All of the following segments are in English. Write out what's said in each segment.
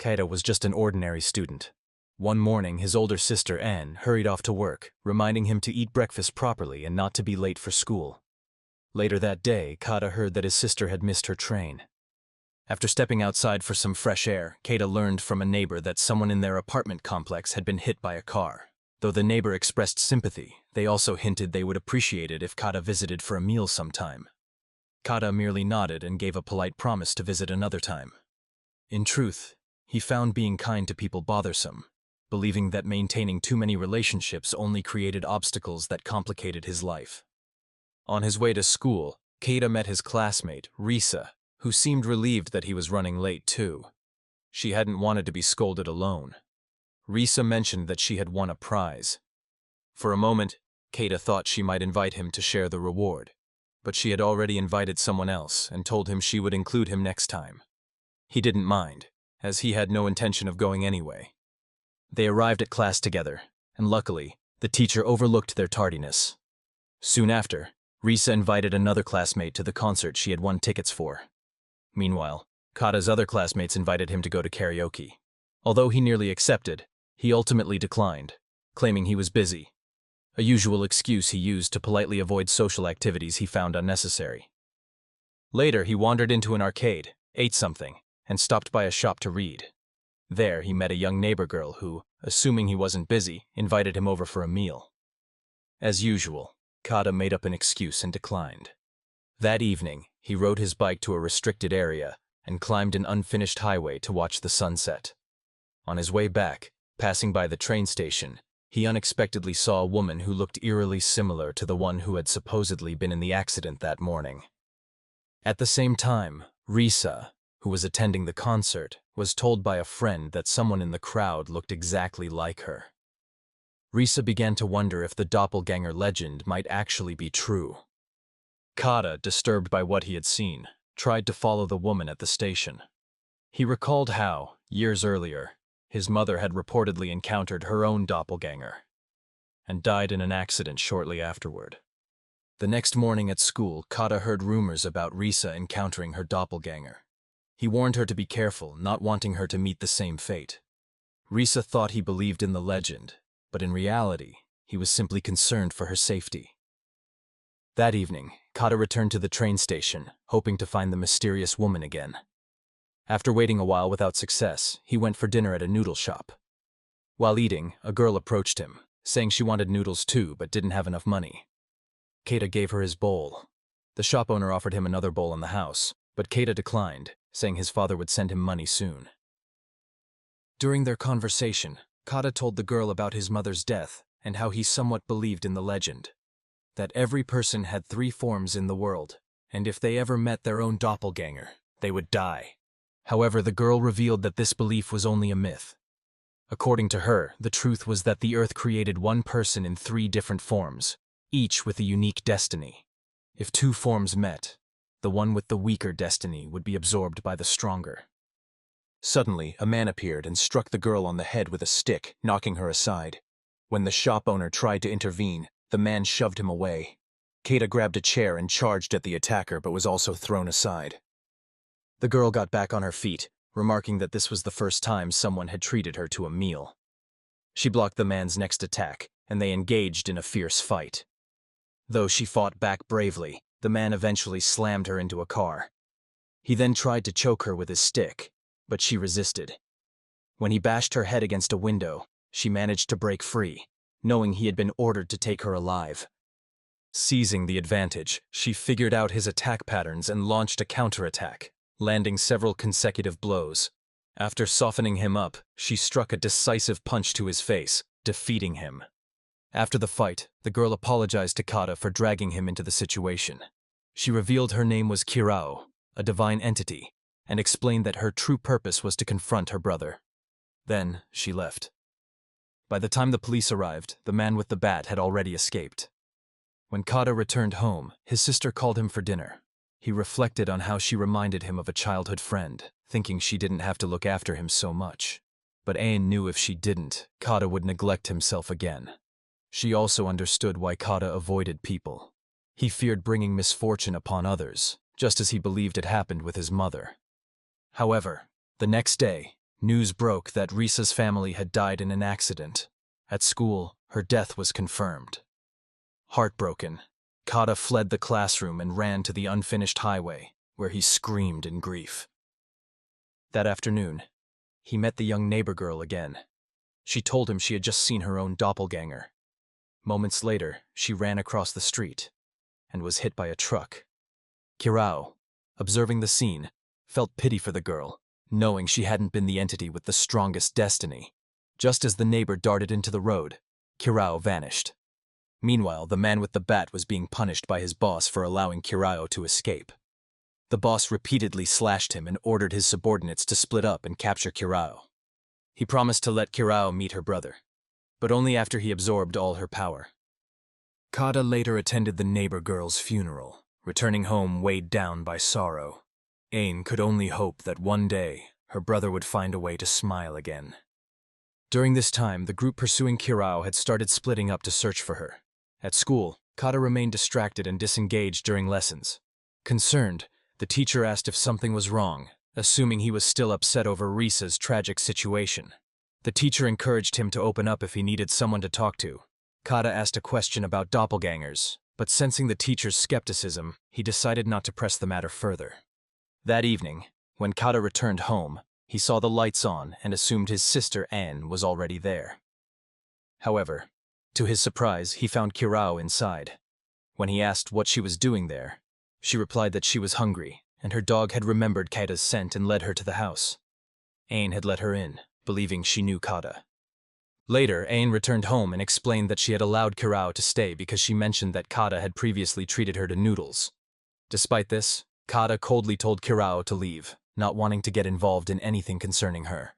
Keita was just an ordinary student. One morning, his older sister, Anne, hurried off to work, reminding him to eat breakfast properly and not to be late for school. Later that day, Keita heard that his sister had missed her train. After stepping outside for some fresh air, Keita learned from a neighbor that someone in their apartment complex had been hit by a car. Though the neighbor expressed sympathy, they also hinted they would appreciate it if Keita visited for a meal sometime. Keita merely nodded and gave a polite promise to visit another time. In truth, he found being kind to people bothersome, believing that maintaining too many relationships only created obstacles that complicated his life. On his way to school, Keita met his classmate, Risa, who seemed relieved that he was running late too. She hadn't wanted to be scolded alone. Risa mentioned that she had won a prize. For a moment, Keita thought she might invite him to share the reward, but she had already invited someone else and told him she would include him next time. He didn't mind, as he had no intention of going anyway. They arrived at class together, and luckily, the teacher overlooked their tardiness. Soon after, Risa invited another classmate to the concert she had won tickets for. Meanwhile, Keita's other classmates invited him to go to karaoke. Although he nearly accepted, he ultimately declined, claiming he was busy, a usual excuse he used to politely avoid social activities he found unnecessary. Later, he wandered into an arcade, ate something, and stopped by a shop to read. There, he met a young neighbor girl who, assuming he wasn't busy, invited him over for a meal. As usual, Keita made up an excuse and declined. That evening, he rode his bike to a restricted area and climbed an unfinished highway to watch the sunset. On his way back, passing by the train station, he unexpectedly saw a woman who looked eerily similar to the one who had supposedly been in the accident that morning. At the same time, Risa, who was attending the concert, was told by a friend that someone in the crowd looked exactly like her. Risa began to wonder if the doppelganger legend might actually be true. Keita, disturbed by what he had seen, tried to follow the woman at the station. He recalled how, years earlier, his mother had reportedly encountered her own doppelganger and died in an accident shortly afterward. The next morning at school, Keita heard rumors about Risa encountering her doppelganger. He warned her to be careful, not wanting her to meet the same fate. Risa thought he believed in the legend, but in reality, he was simply concerned for her safety. That evening, Keita returned to the train station, hoping to find the mysterious woman again. After waiting a while without success, he went for dinner at a noodle shop. While eating, a girl approached him, saying she wanted noodles too but didn't have enough money. Keita gave her his bowl. The shop owner offered him another bowl in the house, but Keita declined, saying his father would send him money soon. During their conversation, Keita told the girl about his mother's death and how he somewhat believed in the legend, that every person had 3 forms in the world, and if they ever met their own doppelganger, they would die. However, the girl revealed that this belief was only a myth. According to her, the truth was that the Earth created one person in 3 different forms, each with a unique destiny. If 2 forms met, the one with the weaker destiny would be absorbed by the stronger. Suddenly, a man appeared and struck the girl on the head with a stick, knocking her aside. When the shop owner tried to intervene, the man shoved him away. Keita grabbed a chair and charged at the attacker but was also thrown aside. The girl got back on her feet, remarking that this was the first time someone had treated her to a meal. She blocked the man's next attack, and they engaged in a fierce fight. Though she fought back bravely, the man eventually slammed her into a car. He then tried to choke her with his stick, but she resisted. When he bashed her head against a window, she managed to break free, knowing he had been ordered to take her alive. Seizing the advantage, she figured out his attack patterns and launched a counterattack, landing several consecutive blows. After softening him up, she struck a decisive punch to his face, defeating him. After the fight, the girl apologized to Keita for dragging him into the situation. She revealed her name was Kirao, a divine entity, and explained that her true purpose was to confront her brother. Then, she left. By the time the police arrived, the man with the bat had already escaped. When Keita returned home, his sister called him for dinner. He reflected on how she reminded him of a childhood friend, thinking she didn't have to look after him so much. But Ayn knew if she didn't, Keita would neglect himself again. She also understood why Keita avoided people. He feared bringing misfortune upon others, just as he believed it happened with his mother. However, the next day, News broke that Risa's family had died in an accident. At school, her death was confirmed. Heartbroken, Kata fled the classroom and ran to the unfinished highway, where he screamed in grief. That afternoon, he met the young neighbor girl again. She told him she had just seen her own doppelganger. Moments later, she ran across the street and was hit by a truck. Kirao, observing the scene, felt pity for the girl, knowing she hadn't been the entity with the strongest destiny. Just as the neighbor darted into the road, Kirao vanished. Meanwhile, the man with the bat was being punished by his boss for allowing Kirao to escape. The boss repeatedly slashed him and ordered his subordinates to split up and capture Kirao. He promised to let Kirao meet her brother, but only after he absorbed all her power. Kata later attended the neighbor girl's funeral, returning home weighed down by sorrow. Ain could only hope that one day her brother would find a way to smile again. During this time, the group pursuing Kirao had started splitting up to search for her. At school, Kata remained distracted and disengaged during lessons. Concerned, the teacher asked if something was wrong, assuming he was still upset over Risa's tragic situation. The teacher encouraged him to open up if he needed someone to talk to. Kata asked a question about doppelgangers, but sensing the teacher's skepticism, he decided not to press the matter further. That evening, when Kata returned home, he saw the lights on and assumed his sister Anne was already there. However, to his surprise, he found Kirao inside. When he asked what she was doing there, she replied that she was hungry, and her dog had remembered Kata's scent and led her to the house. Ain had let her in, believing she knew Kata. Later, Ain returned home and explained that she had allowed Kirao to stay because she mentioned that Kata had previously treated her to noodles. Despite this, Kata coldly told Kirao to leave, not wanting to get involved in anything concerning her.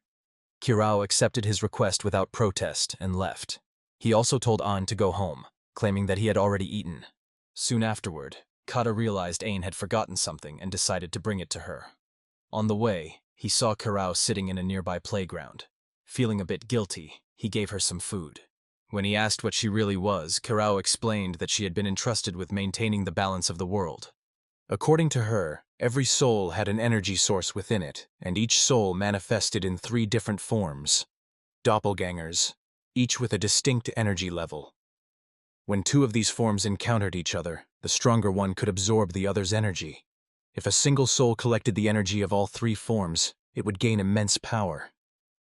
Kirao accepted his request without protest and left. He also told An to go home, claiming that he had already eaten. Soon afterward, Kata realized Ain had forgotten something and decided to bring it to her. On the way, he saw Kirao sitting in a nearby playground. Feeling a bit guilty, he gave her some food. When he asked what she really was, Kirao explained that she had been entrusted with maintaining the balance of the world. According to her, every soul had an energy source within it, and each soul manifested in 3 different forms. Doppelgangers, each with a distinct energy level. When 2 of these forms encountered each other, the stronger one could absorb the other's energy. If a single soul collected the energy of all 3 forms, it would gain immense power.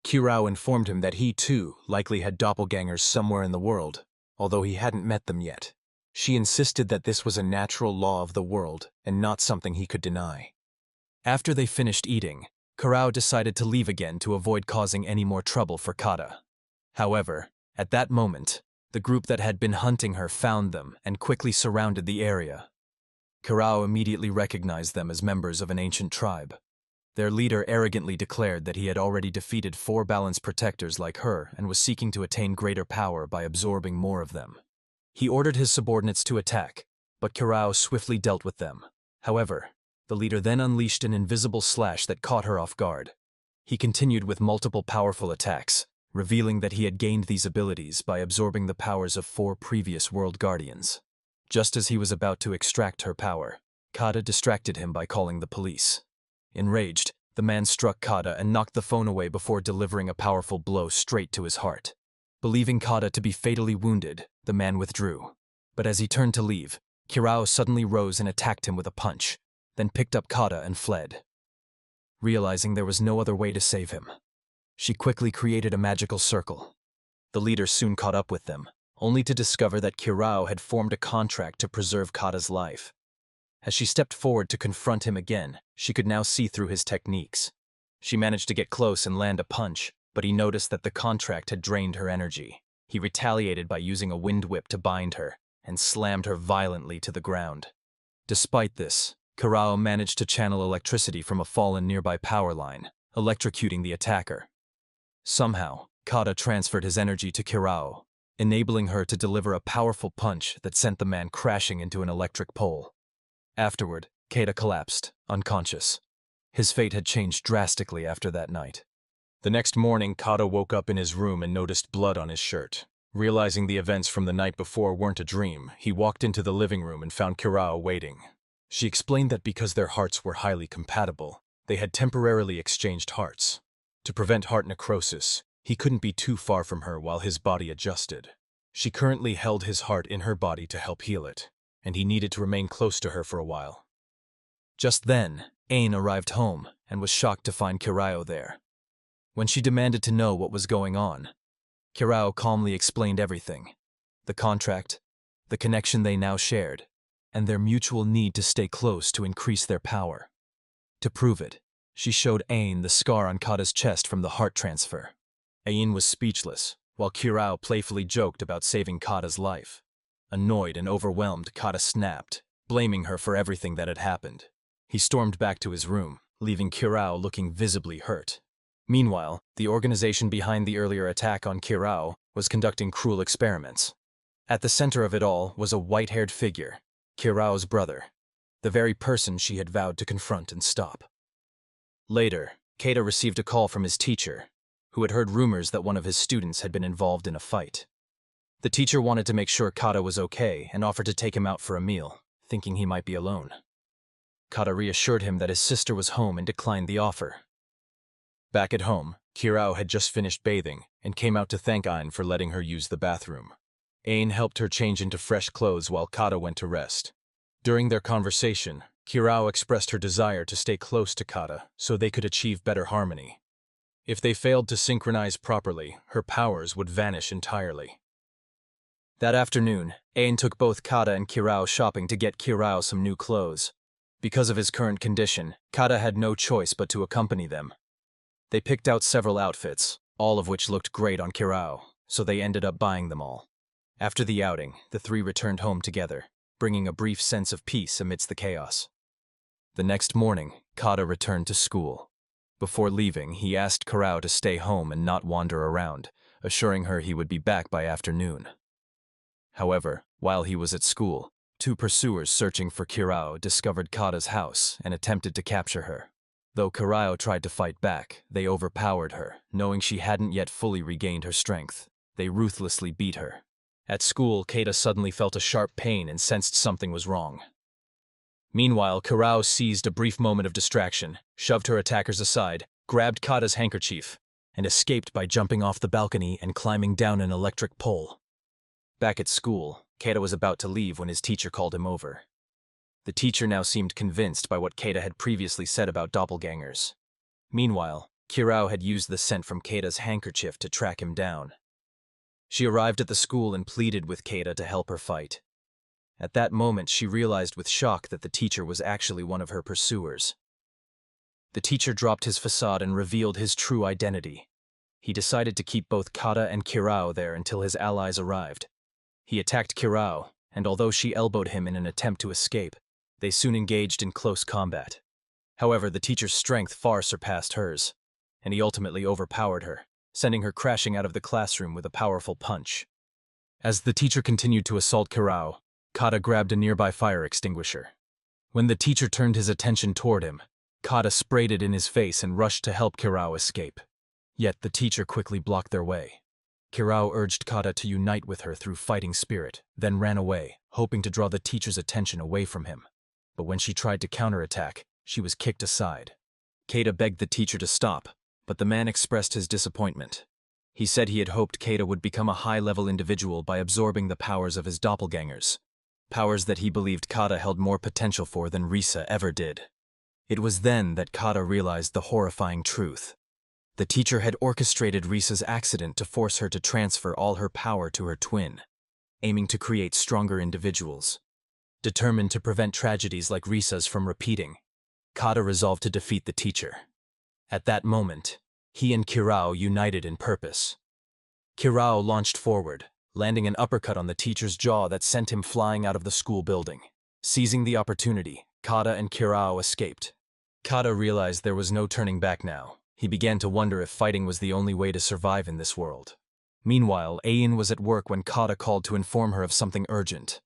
Kirao informed him that he, too, likely had doppelgangers somewhere in the world, although he hadn't met them yet. She insisted that this was a natural law of the world and not something he could deny. After they finished eating, Kirao decided to leave again to avoid causing any more trouble for Kata. However, at that moment, the group that had been hunting her found them and quickly surrounded the area. Kirao immediately recognized them as members of an ancient tribe. Their leader arrogantly declared that he had already defeated 4 balanced protectors like her and was seeking to attain greater power by absorbing more of them. He ordered his subordinates to attack, but Kirao swiftly dealt with them. However, the leader then unleashed an invisible slash that caught her off guard. He continued with multiple powerful attacks, revealing that he had gained these abilities by absorbing the powers of 4 previous world guardians. Just as he was about to extract her power, Kata distracted him by calling the police. Enraged, the man struck Kata and knocked the phone away before delivering a powerful blow straight to his heart. Believing Kata to be fatally wounded, the man withdrew. But as he turned to leave, Kirao suddenly rose and attacked him with a punch, then picked up Kata and fled. Realizing there was no other way to save him, she quickly created a magical circle. The leader soon caught up with them, only to discover that Kirao had formed a contract to preserve Kata's life. As she stepped forward to confront him again, she could now see through his techniques. She managed to get close and land a punch, but he noticed that the contract had drained her energy. He retaliated by using a wind whip to bind her, and slammed her violently to the ground. Despite this, Kirao managed to channel electricity from a fallen nearby power line, electrocuting the attacker. Somehow, Kata transferred his energy to Kirao, enabling her to deliver a powerful punch that sent the man crashing into an electric pole. Afterward, Kata collapsed, unconscious. His fate had changed drastically after that night. The next morning, Kata woke up in his room and noticed blood on his shirt. Realizing the events from the night before weren't a dream, he walked into the living room and found Kirao waiting. She explained that because their hearts were highly compatible, they had temporarily exchanged hearts. To prevent heart necrosis, he couldn't be too far from her while his body adjusted. She currently held his heart in her body to help heal it, and he needed to remain close to her for a while. Just then, Ain arrived home and was shocked to find Kirao there. When she demanded to know what was going on, Kirao calmly explained everything: the contract, the connection they now shared, and their mutual need to stay close to increase their power. To prove it, she showed Ain the scar on Kata's chest from the heart transfer. Ain was speechless, while Kirao playfully joked about saving Kata's life. Annoyed and overwhelmed, Kata snapped, blaming her for everything that had happened. He stormed back to his room, leaving Kirao looking visibly hurt. Meanwhile, the organization behind the earlier attack on Kirao was conducting cruel experiments. At the center of it all was a white-haired figure, Kirao's brother, the very person she had vowed to confront and stop. Later, Keita received a call from his teacher, who had heard rumors that one of his students had been involved in a fight. The teacher wanted to make sure Kata was okay and offered to take him out for a meal, thinking he might be alone. Kata reassured him that his sister was home and declined the offer. Back at home, Kirao had just finished bathing and came out to thank Ain for letting her use the bathroom. Ain helped her change into fresh clothes while Kata went to rest. During their conversation, Kirao expressed her desire to stay close to Kata so they could achieve better harmony. If they failed to synchronize properly, her powers would vanish entirely. That afternoon, Ain took both Kata and Kirao shopping to get Kirao some new clothes. Because of his current condition, Kata had no choice but to accompany them. They picked out several outfits, all of which looked great on Kirao, so they ended up buying them all. After the outing, the three returned home together, bringing a brief sense of peace amidst the chaos. The next morning, Kata returned to school. Before leaving, he asked Kirao to stay home and not wander around, assuring her he would be back by afternoon. However, while he was at school, two pursuers searching for Kirao discovered Kata's house and attempted to capture her. Though Kirao tried to fight back, they overpowered her, knowing she hadn't yet fully regained her strength. They ruthlessly beat her. At school, Keita suddenly felt a sharp pain and sensed something was wrong. Meanwhile, Kirao seized a brief moment of distraction, shoved her attackers aside, grabbed Kata's handkerchief, and escaped by jumping off the balcony and climbing down an electric pole. Back at school, Keita was about to leave when his teacher called him over. The teacher now seemed convinced by what Keita had previously said about doppelgangers. Meanwhile, Kirao had used the scent from Keita's handkerchief to track him down. She arrived at the school and pleaded with Keita to help her fight. At that moment, she realized with shock that the teacher was actually one of her pursuers. The teacher dropped his facade and revealed his true identity. He decided to keep both Kata and Kirao there until his allies arrived. He attacked Kirao, and although she elbowed him in an attempt to escape, they soon engaged in close combat. However, the teacher's strength far surpassed hers, and he ultimately overpowered her, sending her crashing out of the classroom with a powerful punch. As the teacher continued to assault Kirao, Kata grabbed a nearby fire extinguisher. When the teacher turned his attention toward him, Kata sprayed it in his face and rushed to help Kirao escape. Yet the teacher quickly blocked their way. Kirao urged Kata to unite with her through fighting spirit, then ran away, hoping to draw the teacher's attention away from him. But when she tried to counterattack, she was kicked aside. Keita begged the teacher to stop, but the man expressed his disappointment. He said he had hoped Keita would become a high-level individual by absorbing the powers of his doppelgangers, powers that he believed Kata held more potential for than Risa ever did. It was then that Kata realized the horrifying truth. The teacher had orchestrated Risa's accident to force her to transfer all her power to her twin, aiming to create stronger individuals. Determined to prevent tragedies like Risa's from repeating, Kata resolved to defeat the teacher. At that moment, he and Kirao united in purpose. Kirao launched forward, landing an uppercut on the teacher's jaw that sent him flying out of the school building. Seizing the opportunity, Kata and Kirao escaped. Kata realized there was no turning back now. He began to wonder if fighting was the only way to survive in this world. Meanwhile, Ain was at work when Kata called to inform her of something urgent.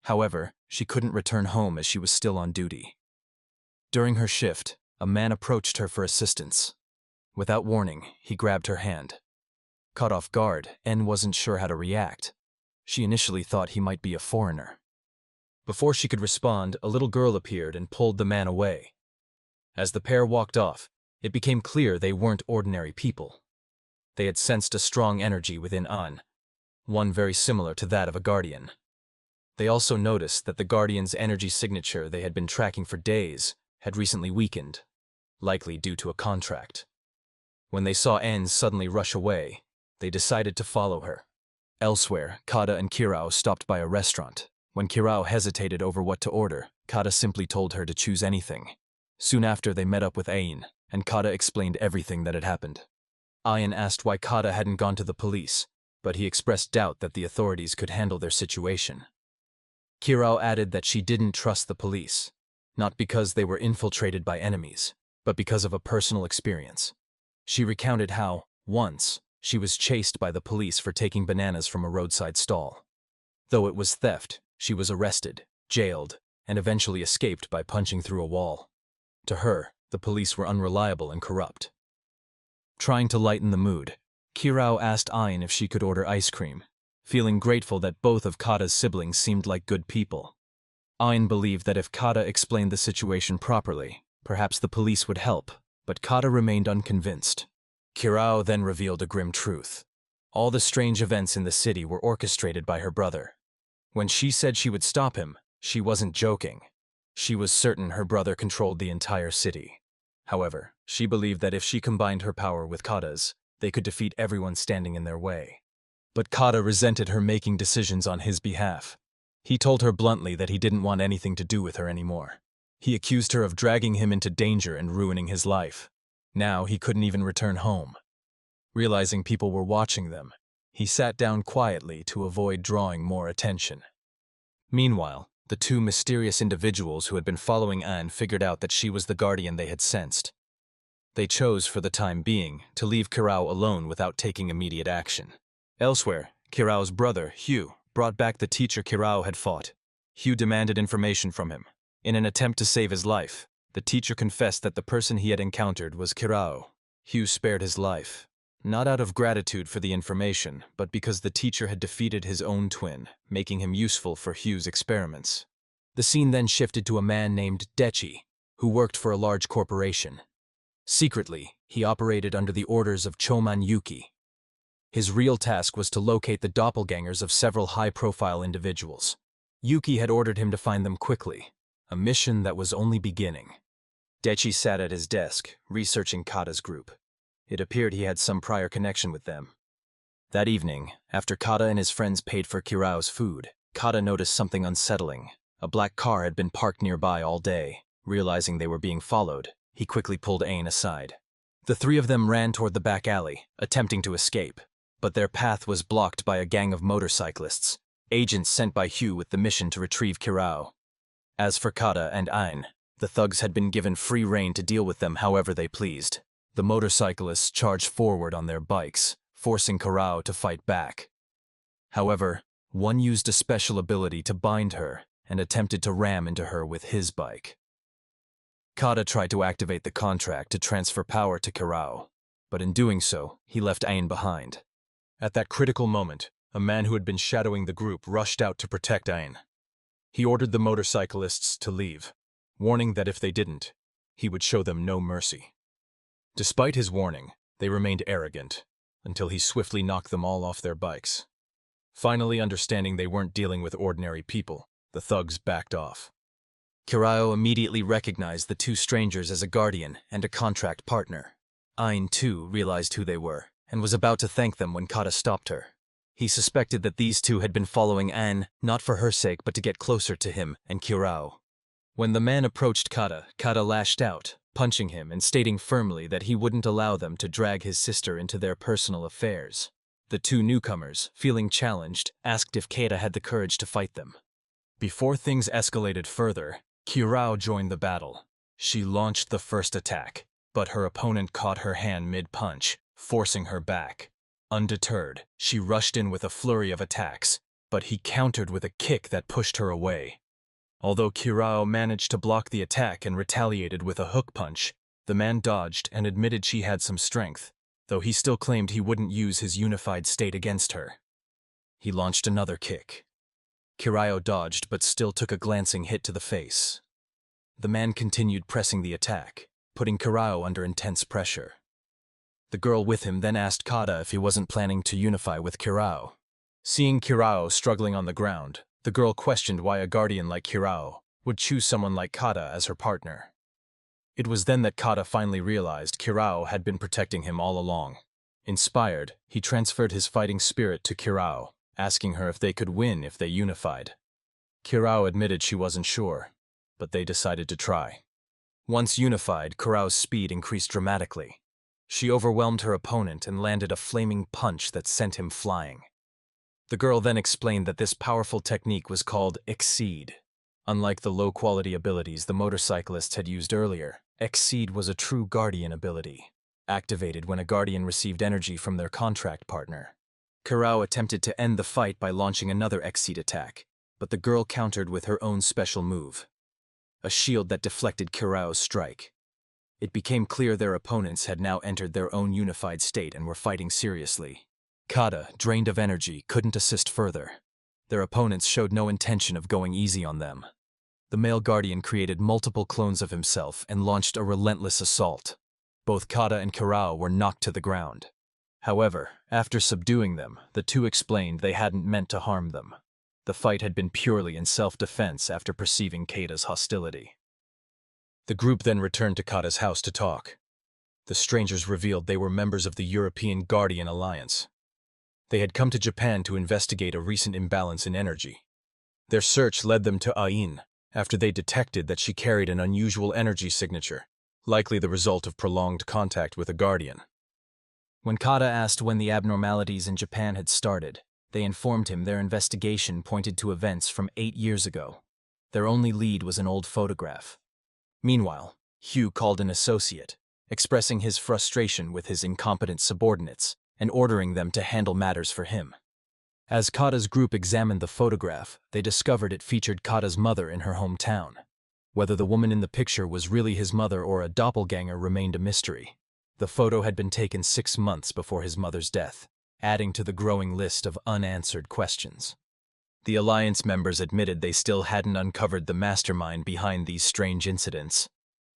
However, she couldn't return home as she was still on duty. During her shift, a man approached her for assistance. Without warning, he grabbed her hand. Caught off guard, Ain wasn't sure how to react. She initially thought he might be a foreigner. Before she could respond, a little girl appeared and pulled the man away. As the pair walked off, It became clear they weren't ordinary people. They had sensed a strong energy within An, one very similar to that of a guardian. They also noticed that the guardian's energy signature they had been tracking for days had recently weakened, likely due to a contract. When they saw An suddenly rush away, they decided to follow her. Elsewhere, Kada and Kirao stopped by a restaurant. When Kirao hesitated over what to order, Kada simply told her to choose anything. Soon after, they met up with Ain, and Kada explained everything that had happened. Ain asked why Kada hadn't gone to the police, but he expressed doubt that the authorities could handle their situation. Kirao added that she didn't trust the police, not because they were infiltrated by enemies, but because of a personal experience. She recounted how, once, she was chased by the police for taking bananas from a roadside stall. Though it was theft, she was arrested, jailed, and eventually escaped by punching through a wall. To her, the police were unreliable and corrupt. Trying to lighten the mood, Kirao asked Ain if she could order ice cream, feeling grateful that both of Kada's siblings seemed like good people. Ain believed that if Kada explained the situation properly, perhaps the police would help, but Kada remained unconvinced. Kirao then revealed a grim truth. All the strange events in the city were orchestrated by her brother. When she said she would stop him, she wasn't joking. She was certain her brother controlled the entire city. However, she believed that if she combined her power with Kada's, they could defeat everyone standing in their way. But Kada resented her making decisions on his behalf. He told her bluntly that he didn't want anything to do with her anymore. He accused her of dragging him into danger and ruining his life. Now he couldn't even return home. Realizing people were watching them, he sat down quietly to avoid drawing more attention. Meanwhile, the two mysterious individuals who had been following Anne figured out that she was the guardian they had sensed. They chose, for the time being, to leave Kirao alone without taking immediate action. Elsewhere, Kirao's brother, Hugh, brought back the teacher Kirao had fought. Hugh demanded information from him. In an attempt to save his life, the teacher confessed that the person he had encountered was Kirao. Hugh spared his life, not out of gratitude for the information, but because the teacher had defeated his own twin, making him useful for Hugh's experiments. The scene then shifted to a man named Defy, who worked for a large corporation. Secretly, he operated under the orders of Choman Yuki. His real task was to locate the doppelgangers of several high-profile individuals. Yuki had ordered him to find them quickly, a mission that was only beginning. Defy sat at his desk, researching Kada's group. It appeared he had some prior connection with them. That evening, after Kada and his friends paid for Kirao's food, Kada noticed something unsettling. A black car had been parked nearby all day. Realizing they were being followed, he quickly pulled Ain aside. The three of them ran toward the back alley, attempting to escape, but their path was blocked by a gang of motorcyclists, agents sent by Hugh with the mission to retrieve Kirao. As for Kada and Ain, the thugs had been given free rein to deal with them however they pleased. The motorcyclists charged forward on their bikes, forcing Kirao to fight back. However, one used a special ability to bind her and attempted to ram into her with his bike. Kada tried to activate the contract to transfer power to Kirao, but in doing so, he left Ain behind. At that critical moment, a man who had been shadowing the group rushed out to protect Ain. He ordered the motorcyclists to leave, warning that if they didn't, he would show them no mercy. Despite his warning, they remained arrogant, until he swiftly knocked them all off their bikes. Finally understanding they weren't dealing with ordinary people, the thugs backed off. Kirao immediately recognized the two strangers as a guardian and a contract partner. Ain, too, realized who they were, and was about to thank them when Kada stopped her. He suspected that these two had been following Ain, not for her sake but to get closer to him and Kirao. When the man approached Kada, Kada lashed out, punching him and stating firmly that he wouldn't allow them to drag his sister into their personal affairs. The two newcomers, feeling challenged, asked if Kada had the courage to fight them. Before things escalated further, Kirao joined the battle. She launched the first attack, but her opponent caught her hand mid-punch, forcing her back. Undeterred, she rushed in with a flurry of attacks, but he countered with a kick that pushed her away. Although Kirao managed to block the attack and retaliated with a hook punch, the man dodged and admitted she had some strength, though he still claimed he wouldn't use his unified state against her. He launched another kick. Kirao dodged but still took a glancing hit to the face. The man continued pressing the attack. putting Kirao under intense pressure. The girl with him then asked Kata if he wasn't planning to unify with Kirao. Seeing Kirao struggling on the ground, the girl questioned why a guardian like Kirao would choose someone like Kata as her partner. It was then that Kata finally realized Kirao had been protecting him all along. Inspired, he transferred his fighting spirit to Kirao, asking her if they could win if they unified. Kirao admitted she wasn't sure, but they decided to try. Once unified, Kirao's speed increased dramatically. She overwhelmed her opponent and landed a flaming punch that sent him flying. The girl then explained that this powerful technique was called Exceed. Unlike the low-quality abilities the motorcyclists had used earlier, Exceed was a true guardian ability, activated when a guardian received energy from their contract partner. Kirao attempted to end the fight by launching another Exceed attack, but the girl countered with her own special move, a shield that deflected Kirao's strike. It became clear their opponents had now entered their own unified state and were fighting seriously. Kata, drained of energy, couldn't assist further. Their opponents showed no intention of going easy on them. The male guardian created multiple clones of himself and launched a relentless assault. Both Kata and Kirao were knocked to the ground. However, after subduing them, the two explained they hadn't meant to harm them. The fight had been purely in self-defense after perceiving Kata's hostility. The group then returned to Kata's house to talk. The strangers revealed they were members of the European Guardian Alliance. They had come to Japan to investigate a recent imbalance in energy. Their search led them to Ain, after they detected that she carried an unusual energy signature, likely the result of prolonged contact with a guardian. When Kata asked when the abnormalities in Japan had started, they informed him their investigation pointed to events from 8 years ago. Their only lead was an old photograph. Meanwhile, Hugh called an associate, expressing his frustration with his incompetent subordinates and ordering them to handle matters for him. As Kata's group examined the photograph, they discovered it featured Kata's mother in her hometown. Whether the woman in the picture was really his mother or a doppelganger remained a mystery. The photo had been taken 6 months before his mother's death, adding to the growing list of unanswered questions. The Alliance members admitted they still hadn't uncovered the mastermind behind these strange incidents.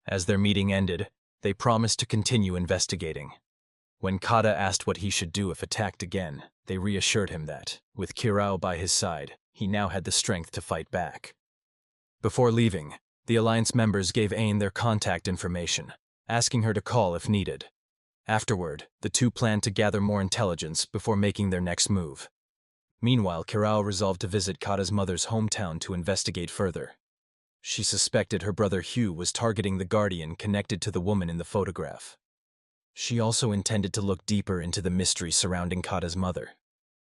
As their meeting ended, they promised to continue investigating. When Kata asked what he should do if attacked again, they reassured him that, with Kirao by his side, he now had the strength to fight back. Before leaving, the Alliance members gave Ain their contact information, asking her to call if needed. Afterward, the two planned to gather more intelligence before making their next move. Meanwhile, Kirao resolved to visit Kata's mother's hometown to investigate further. She suspected her brother Hugh was targeting the guardian connected to the woman in the photograph. She also intended to look deeper into the mystery surrounding Kata's mother.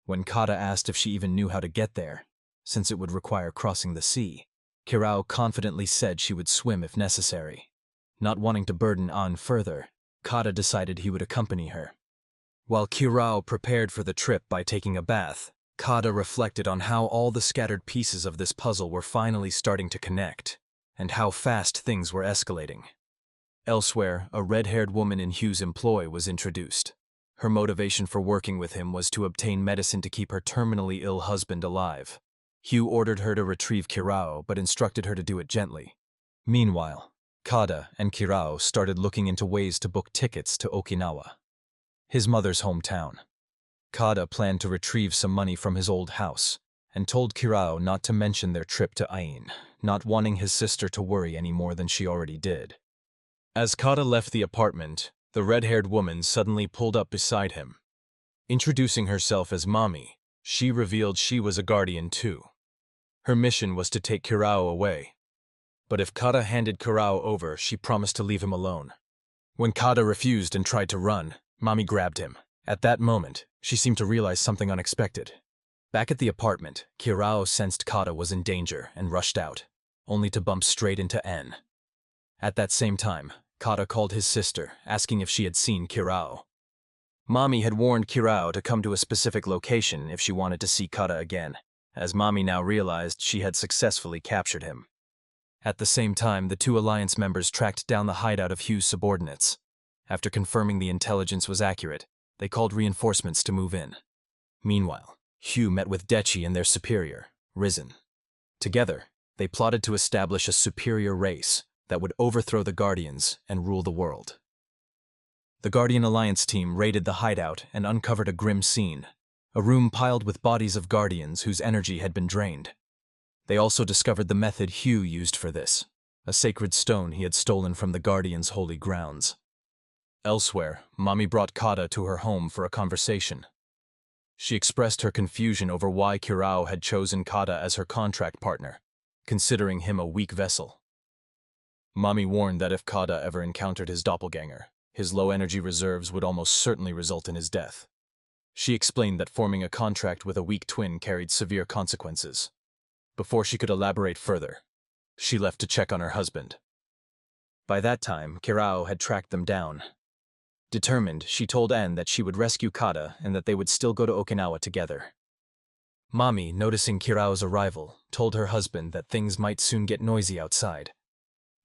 When Kata asked if she even knew how to get there, since it would require crossing the sea, Kirao confidently said she would swim if necessary. Not wanting to burden An further, Kata decided he would accompany her. While Kirao prepared for the trip by taking a bath, Kata reflected on how all the scattered pieces of this puzzle were finally starting to connect, and how fast things were escalating. Elsewhere, a red-haired woman in Hugh's employ was introduced. Her motivation for working with him was to obtain medicine to keep her terminally ill husband alive. Hugh ordered her to retrieve Kirao, but instructed her to do it gently. Meanwhile, Kata and Kirao started looking into ways to book tickets to Okinawa, his mother's hometown. Kata planned to retrieve some money from his old house, and told Kirao not to mention their trip to Ain, not wanting his sister to worry any more than she already did. As Kata left the apartment, the red-haired woman suddenly pulled up beside him. Introducing herself as Mommy, she revealed she was a guardian too. Her mission was to take Kirao away. But if Kata handed Kirao over, she promised to leave him alone. When Kata refused and tried to run, Mommy grabbed him. At that moment, she seemed to realize something unexpected. Back at the apartment, Kirao sensed Kata was in danger and rushed out, only to bump straight into N. At that same time, Kata called his sister, asking if she had seen Kirao. Mommy had warned Kirao to come to a specific location if she wanted to see Kata again, as Mommy now realized she had successfully captured him. At the same time, the two Alliance members tracked down the hideout of Hugh's subordinates. After confirming the intelligence was accurate, they called reinforcements to move in. Meanwhile, Hugh met with Dechi and their superior, Risen. Together, they plotted to establish a superior race, that would overthrow the Guardians and rule the world. The Guardian Alliance team raided the hideout and uncovered a grim scene, a room piled with bodies of Guardians whose energy had been drained. They also discovered the method Hugh used for this, a sacred stone he had stolen from the Guardians' holy grounds. Elsewhere, Mommy brought Kata to her home for a conversation. She expressed her confusion over why Kirao had chosen Kata as her contract partner, considering him a weak vessel. Mommy warned that if Kata ever encountered his doppelganger, his low energy reserves would almost certainly result in his death. She explained that forming a contract with a weak twin carried severe consequences. Before she could elaborate further, she left to check on her husband. By that time, Kirao had tracked them down. Determined, she told Anne that she would rescue Kata and that they would still go to Okinawa together. Mommy, noticing Kirao's arrival, told her husband that things might soon get noisy outside.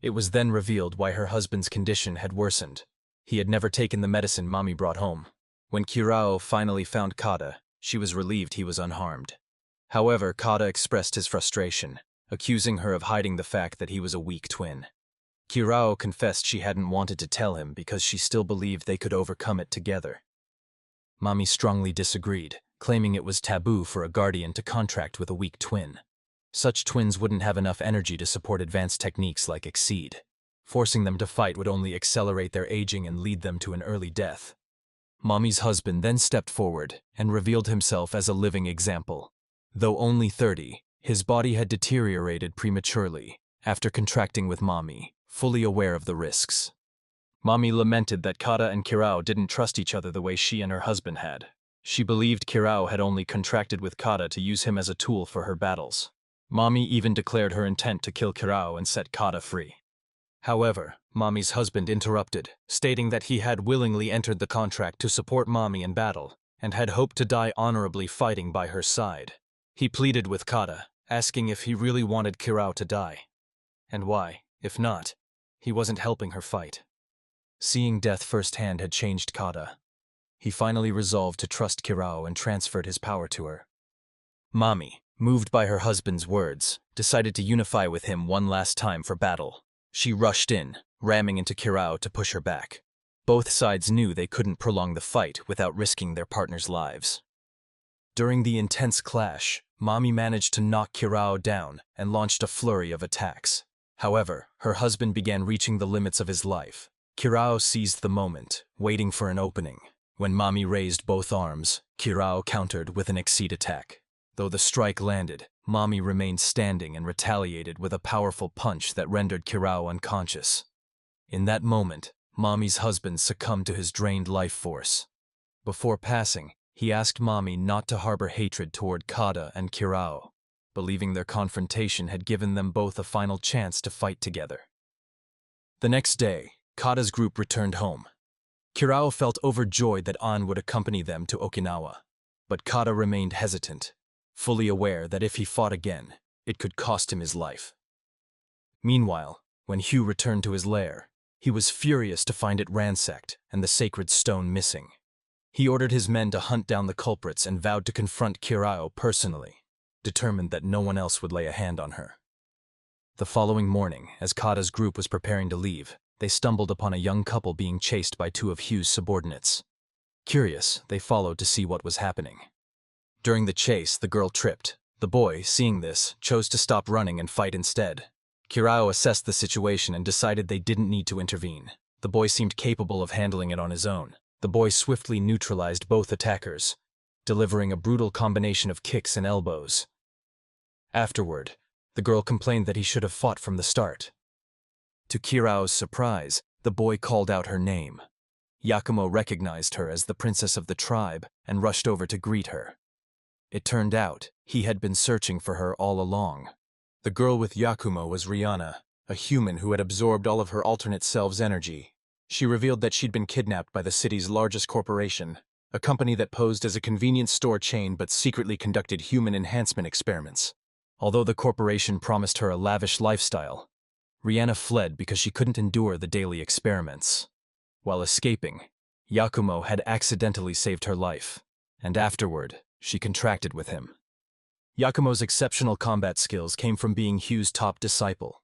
It was then revealed why her husband's condition had worsened. He had never taken the medicine Mommy brought home. When Kirao finally found Kata, she was relieved he was unharmed. However, Kata expressed his frustration, accusing her of hiding the fact that he was a weak twin. Kirao confessed she hadn't wanted to tell him because she still believed they could overcome it together. Mommy strongly disagreed, claiming it was taboo for a guardian to contract with a weak twin. Such twins wouldn't have enough energy to support advanced techniques like Exceed. Forcing them to fight would only accelerate their aging and lead them to an early death. Mommy's husband then stepped forward and revealed himself as a living example. Though only 30, his body had deteriorated prematurely after contracting with Mommy, fully aware of the risks. Mommy lamented that Kata and Kirao didn't trust each other the way she and her husband had. She believed Kirao had only contracted with Kata to use him as a tool for her battles. Mommy even declared her intent to kill Kirao and set Kata free. However, Mommy's husband interrupted, stating that he had willingly entered the contract to support Mommy in battle and had hoped to die honorably fighting by her side. He pleaded with Kata, asking if he really wanted Kirao to die, and why, if not, he wasn't helping her fight. Seeing death firsthand had changed Kata. He finally resolved to trust Kirao and transferred his power to her. Mommy, moved by her husband's words, decided to unify with him one last time for battle. She rushed in, ramming into Kirao to push her back. Both sides knew they couldn't prolong the fight without risking their partners' lives. During the intense clash, Mommy managed to knock Kirao down and launched a flurry of attacks. However, her husband began reaching the limits of his life. Kirao seized the moment, waiting for an opening. When Mommy raised both arms, Kirao countered with an Exceed attack. Though the strike landed, Mommy remained standing and retaliated with a powerful punch that rendered Kirao unconscious. In that moment, Mommy's husband succumbed to his drained life force. Before passing, he asked Mommy not to harbor hatred toward Kata and Kirao, believing their confrontation had given them both a final chance to fight together. The next day, Kata's group returned home. Kirao felt overjoyed that An would accompany them to Okinawa, but Kata remained hesitant, fully aware that if he fought again, it could cost him his life. Meanwhile, when Hugh returned to his lair, he was furious to find it ransacked and the sacred stone missing. He ordered his men to hunt down the culprits and vowed to confront Kirao personally, determined that no one else would lay a hand on her. The following morning, as Kata's group was preparing to leave, they stumbled upon a young couple being chased by two of Hugh's subordinates. Curious, they followed to see what was happening. During the chase, the girl tripped. The boy, seeing this, chose to stop running and fight instead. Kirao assessed the situation and decided they didn't need to intervene. The boy seemed capable of handling it on his own. The boy swiftly neutralized both attackers, delivering a brutal combination of kicks and elbows. Afterward, the girl complained that he should have fought from the start. To Kirao's surprise, the boy called out her name. Yakumo recognized her as the princess of the tribe and rushed over to greet her. It turned out he had been searching for her all along. The girl with Yakumo was Rihanna, a human who had absorbed all of her alternate selves' energy. She revealed that she'd been kidnapped by the city's largest corporation, a company that posed as a convenience store chain but secretly conducted human enhancement experiments. Although the corporation promised her a lavish lifestyle, Rihanna fled because she couldn't endure the daily experiments. While escaping, Yakumo had accidentally saved her life, and afterward, she contracted with him. Yakumo's exceptional combat skills came from being Hugh's top disciple.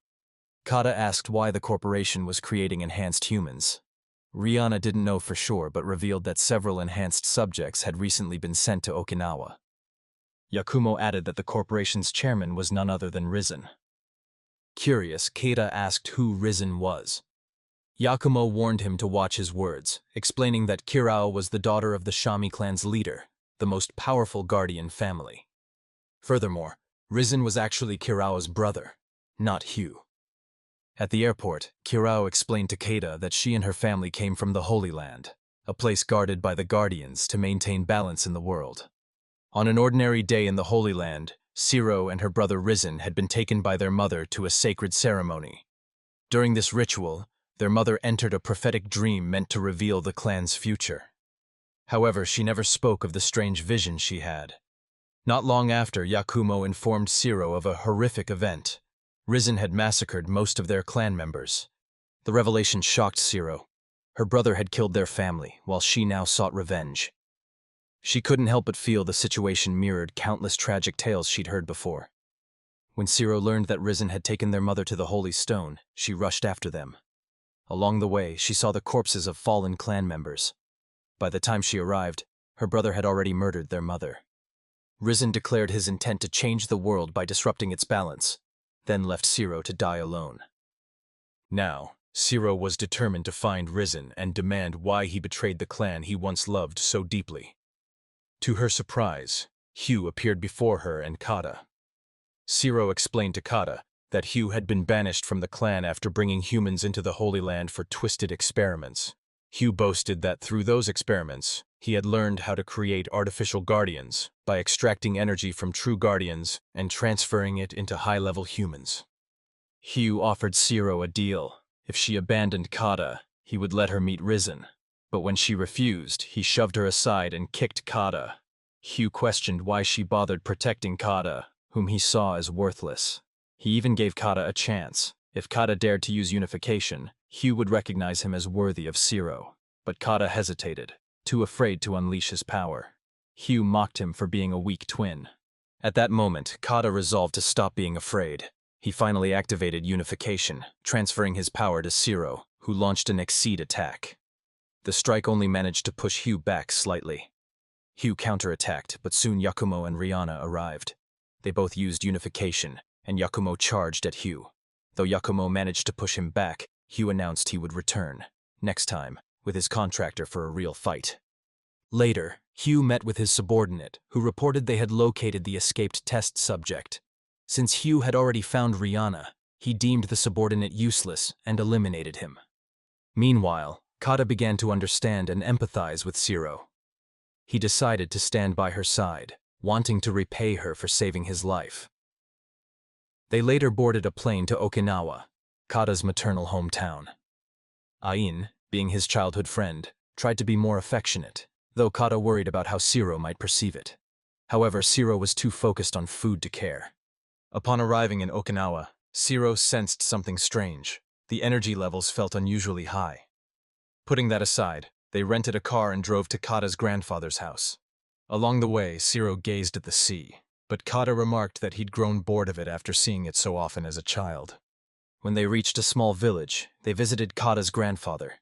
Kata asked why the corporation was creating enhanced humans. Rihanna didn't know for sure but revealed that several enhanced subjects had recently been sent to Okinawa. Yakumo added that the corporation's chairman was none other than Risen. Curious, Kata asked who Risen was. Yakumo warned him to watch his words, explaining that Kirao was the daughter of the Shami clan's leader, the most powerful guardian family. Furthermore, Risen was actually Kirao's brother, not Hugh. At the airport, Kirao explained to Kata that she and her family came from the Holy Land, a place guarded by the Guardians to maintain balance in the world. On an ordinary day in the Holy Land, Shiro and her brother Risen had been taken by their mother to a sacred ceremony. During this ritual, their mother entered a prophetic dream meant to reveal the clan's future. However, she never spoke of the strange vision she had. Not long after, Yakumo informed Shiro of a horrific event. Risen had massacred most of their clan members. The revelation shocked Shiro. Her brother had killed their family, while she now sought revenge. She couldn't help but feel the situation mirrored countless tragic tales she'd heard before. When Shiro learned that Risen had taken their mother to the Holy Stone, she rushed after them. Along the way, she saw the corpses of fallen clan members. By the time she arrived, her brother had already murdered their mother. Risen declared his intent to change the world by disrupting its balance, then left Shiro to die alone. Now, Shiro was determined to find Risen and demand why he betrayed the clan he once loved so deeply. To her surprise, Hugh appeared before her and Kata. Shiro explained to Kata that Hugh had been banished from the clan after bringing humans into the Holy Land for twisted experiments. Hugh boasted that through those experiments, he had learned how to create artificial guardians by extracting energy from true guardians and transferring it into high-level humans. Hugh offered Shiro a deal. If she abandoned Kata, he would let her meet Risen. But when she refused, he shoved her aside and kicked Kata. Hugh questioned why she bothered protecting Kata, whom he saw as worthless. He even gave Kata a chance. If Kata dared to use unification, Hugh would recognize him as worthy of Shiro. But Kata hesitated, too afraid to unleash his power. Hugh mocked him for being a weak twin. At that moment, Kata resolved to stop being afraid. He finally activated unification, transferring his power to Shiro, who launched an Exceed attack. The strike only managed to push Hugh back slightly. Hugh counterattacked, but soon Yakumo and Rihanna arrived. They both used unification, and Yakumo charged at Hugh. Though Yakumo managed to push him back, Hugh announced he would return, next time, with his contractor for a real fight. Later, Hugh met with his subordinate, who reported they had located the escaped test subject. Since Hugh had already found Rihanna, he deemed the subordinate useless and eliminated him. Meanwhile, Kata began to understand and empathize with Shiro. He decided to stand by her side, wanting to repay her for saving his life. They later boarded a plane to Okinawa, Kata's maternal hometown. Ain, being his childhood friend, tried to be more affectionate, though Kata worried about how Shiro might perceive it. However, Shiro was too focused on food to care. Upon arriving in Okinawa, Shiro sensed something strange. The energy levels felt unusually high. Putting that aside, they rented a car and drove to Kata's grandfather's house. Along the way, Shiro gazed at the sea, but Kata remarked that he'd grown bored of it after seeing it so often as a child. When they reached a small village, they visited Kata's grandfather.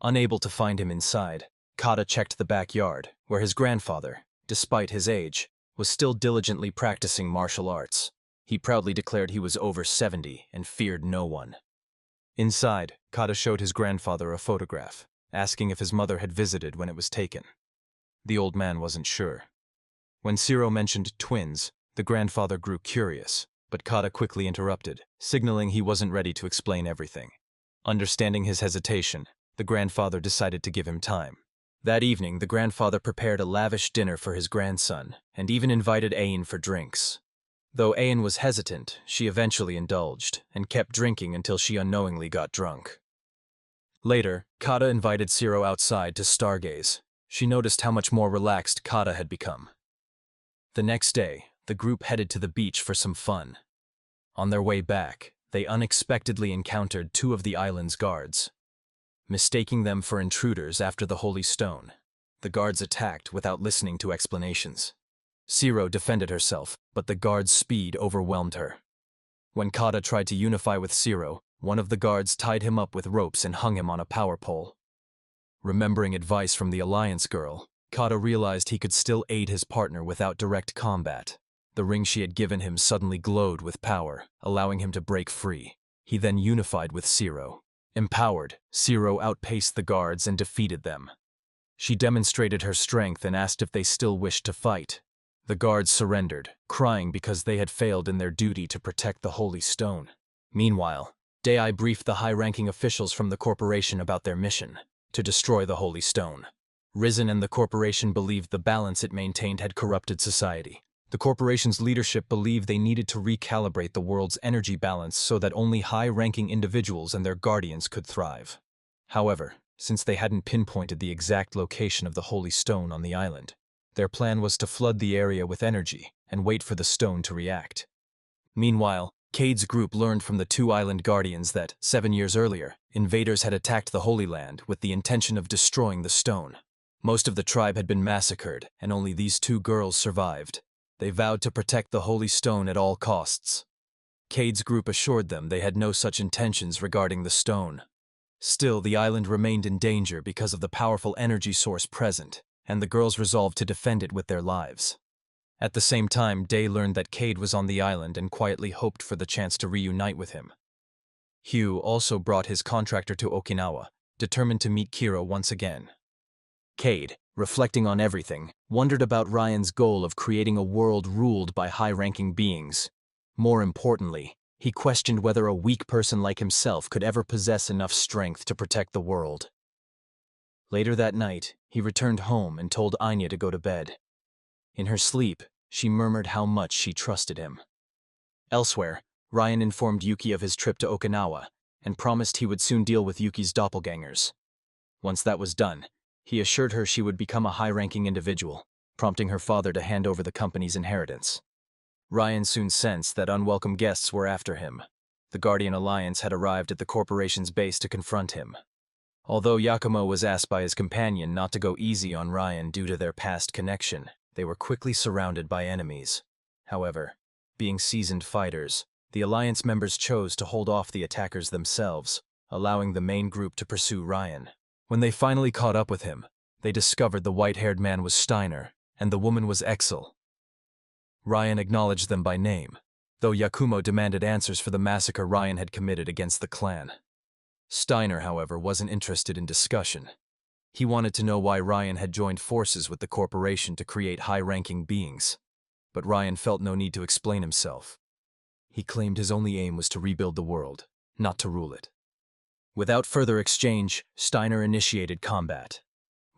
Unable to find him inside, Kata checked the backyard, where his grandfather, despite his age, was still diligently practicing martial arts. He proudly declared he was over 70 and feared no one. Inside, Kata showed his grandfather a photograph, asking if his mother had visited when it was taken. The old man wasn't sure. When Shiro mentioned twins, the grandfather grew curious, but Kata quickly interrupted, signaling he wasn't ready to explain everything. Understanding his hesitation, the grandfather decided to give him time. That evening, the grandfather prepared a lavish dinner for his grandson, and even invited Ain for drinks. Though Ain was hesitant, she eventually indulged, and kept drinking until she unknowingly got drunk. Later, Kata invited Shiro outside to stargaze. She noticed how much more relaxed Kata had become. The next day, the group headed to the beach for some fun. On their way back, they unexpectedly encountered two of the island's guards. Mistaking them for intruders after the Holy Stone, the guards attacked without listening to explanations. Shiro defended herself, but the guards' speed overwhelmed her. When Kata tried to unify with Zero, one of the guards tied him up with ropes and hung him on a power pole. Remembering advice from the Alliance girl, Kata realized he could still aid his partner without direct combat. The ring she had given him suddenly glowed with power, allowing him to break free. He then unified with Zero. Empowered, Zero outpaced the guards and defeated them. She demonstrated her strength and asked if they still wished to fight. The guards surrendered, crying because they had failed in their duty to protect the Holy Stone. Meanwhile, Defy briefed the high-ranking officials from the corporation about their mission, to destroy the Holy Stone. Risen and the corporation believed the balance it maintained had corrupted society. The corporation's leadership believed they needed to recalibrate the world's energy balance so that only high-ranking individuals and their guardians could thrive. However, since they hadn't pinpointed the exact location of the Holy Stone on the island, their plan was to flood the area with energy and wait for the stone to react. Meanwhile, Cade's group learned from the two island guardians that, 7 years earlier, invaders had attacked the Holy Land with the intention of destroying the stone. Most of the tribe had been massacred, and only these two girls survived. They vowed to protect the Holy Stone at all costs. Cade's group assured them they had no such intentions regarding the stone. Still, the island remained in danger because of the powerful energy source present, and the girls resolved to defend it with their lives. At the same time, Day learned that Cade was on the island and quietly hoped for the chance to reunite with him. Hugh also brought his contractor to Okinawa, determined to meet Kiro once again. Cade, reflecting on everything, wondered about Ryan's goal of creating a world ruled by high-ranking beings. More importantly, he questioned whether a weak person like himself could ever possess enough strength to protect the world. Later that night, he returned home and told Anya to go to bed. In her sleep, she murmured how much she trusted him. Elsewhere, Ryan informed Yuki of his trip to Okinawa and promised he would soon deal with Yuki's doppelgangers. Once that was done, he assured her she would become a high-ranking individual, prompting her father to hand over the company's inheritance. Ryan soon sensed that unwelcome guests were after him. The Guardian Alliance had arrived at the corporation's base to confront him. Although Yakumo was asked by his companion not to go easy on Ryan due to their past connection, they were quickly surrounded by enemies. However, being seasoned fighters, the Alliance members chose to hold off the attackers themselves, allowing the main group to pursue Ryan. When they finally caught up with him, they discovered the white-haired man was Steiner, and the woman was Exel. Ryan acknowledged them by name, though Yakumo demanded answers for the massacre Ryan had committed against the clan. Steiner, however, wasn't interested in discussion. He wanted to know why Ryan had joined forces with the corporation to create high-ranking beings. But Ryan felt no need to explain himself. He claimed his only aim was to rebuild the world, not to rule it. Without further exchange, Steiner initiated combat.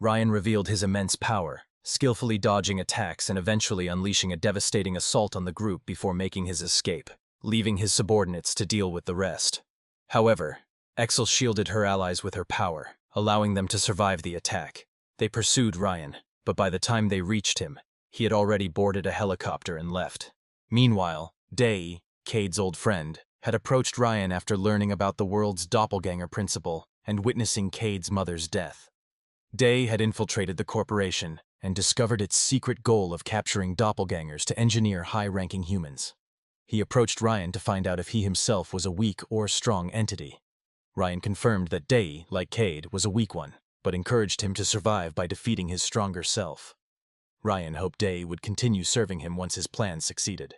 Ryan revealed his immense power, skillfully dodging attacks and eventually unleashing a devastating assault on the group before making his escape, leaving his subordinates to deal with the rest. However, Exel shielded her allies with her power, allowing them to survive the attack. They pursued Ryan, but by the time they reached him, he had already boarded a helicopter and left. Meanwhile, Day, Cade's old friend, had approached Ryan after learning about the world's doppelganger principle and witnessing Cade's mother's death. Day had infiltrated the corporation and discovered its secret goal of capturing doppelgangers to engineer high-ranking humans. He approached Ryan to find out if he himself was a weak or strong entity. Ryan confirmed that Day, like Cade, was a weak one, but encouraged him to survive by defeating his stronger self. Ryan hoped Day would continue serving him once his plan succeeded.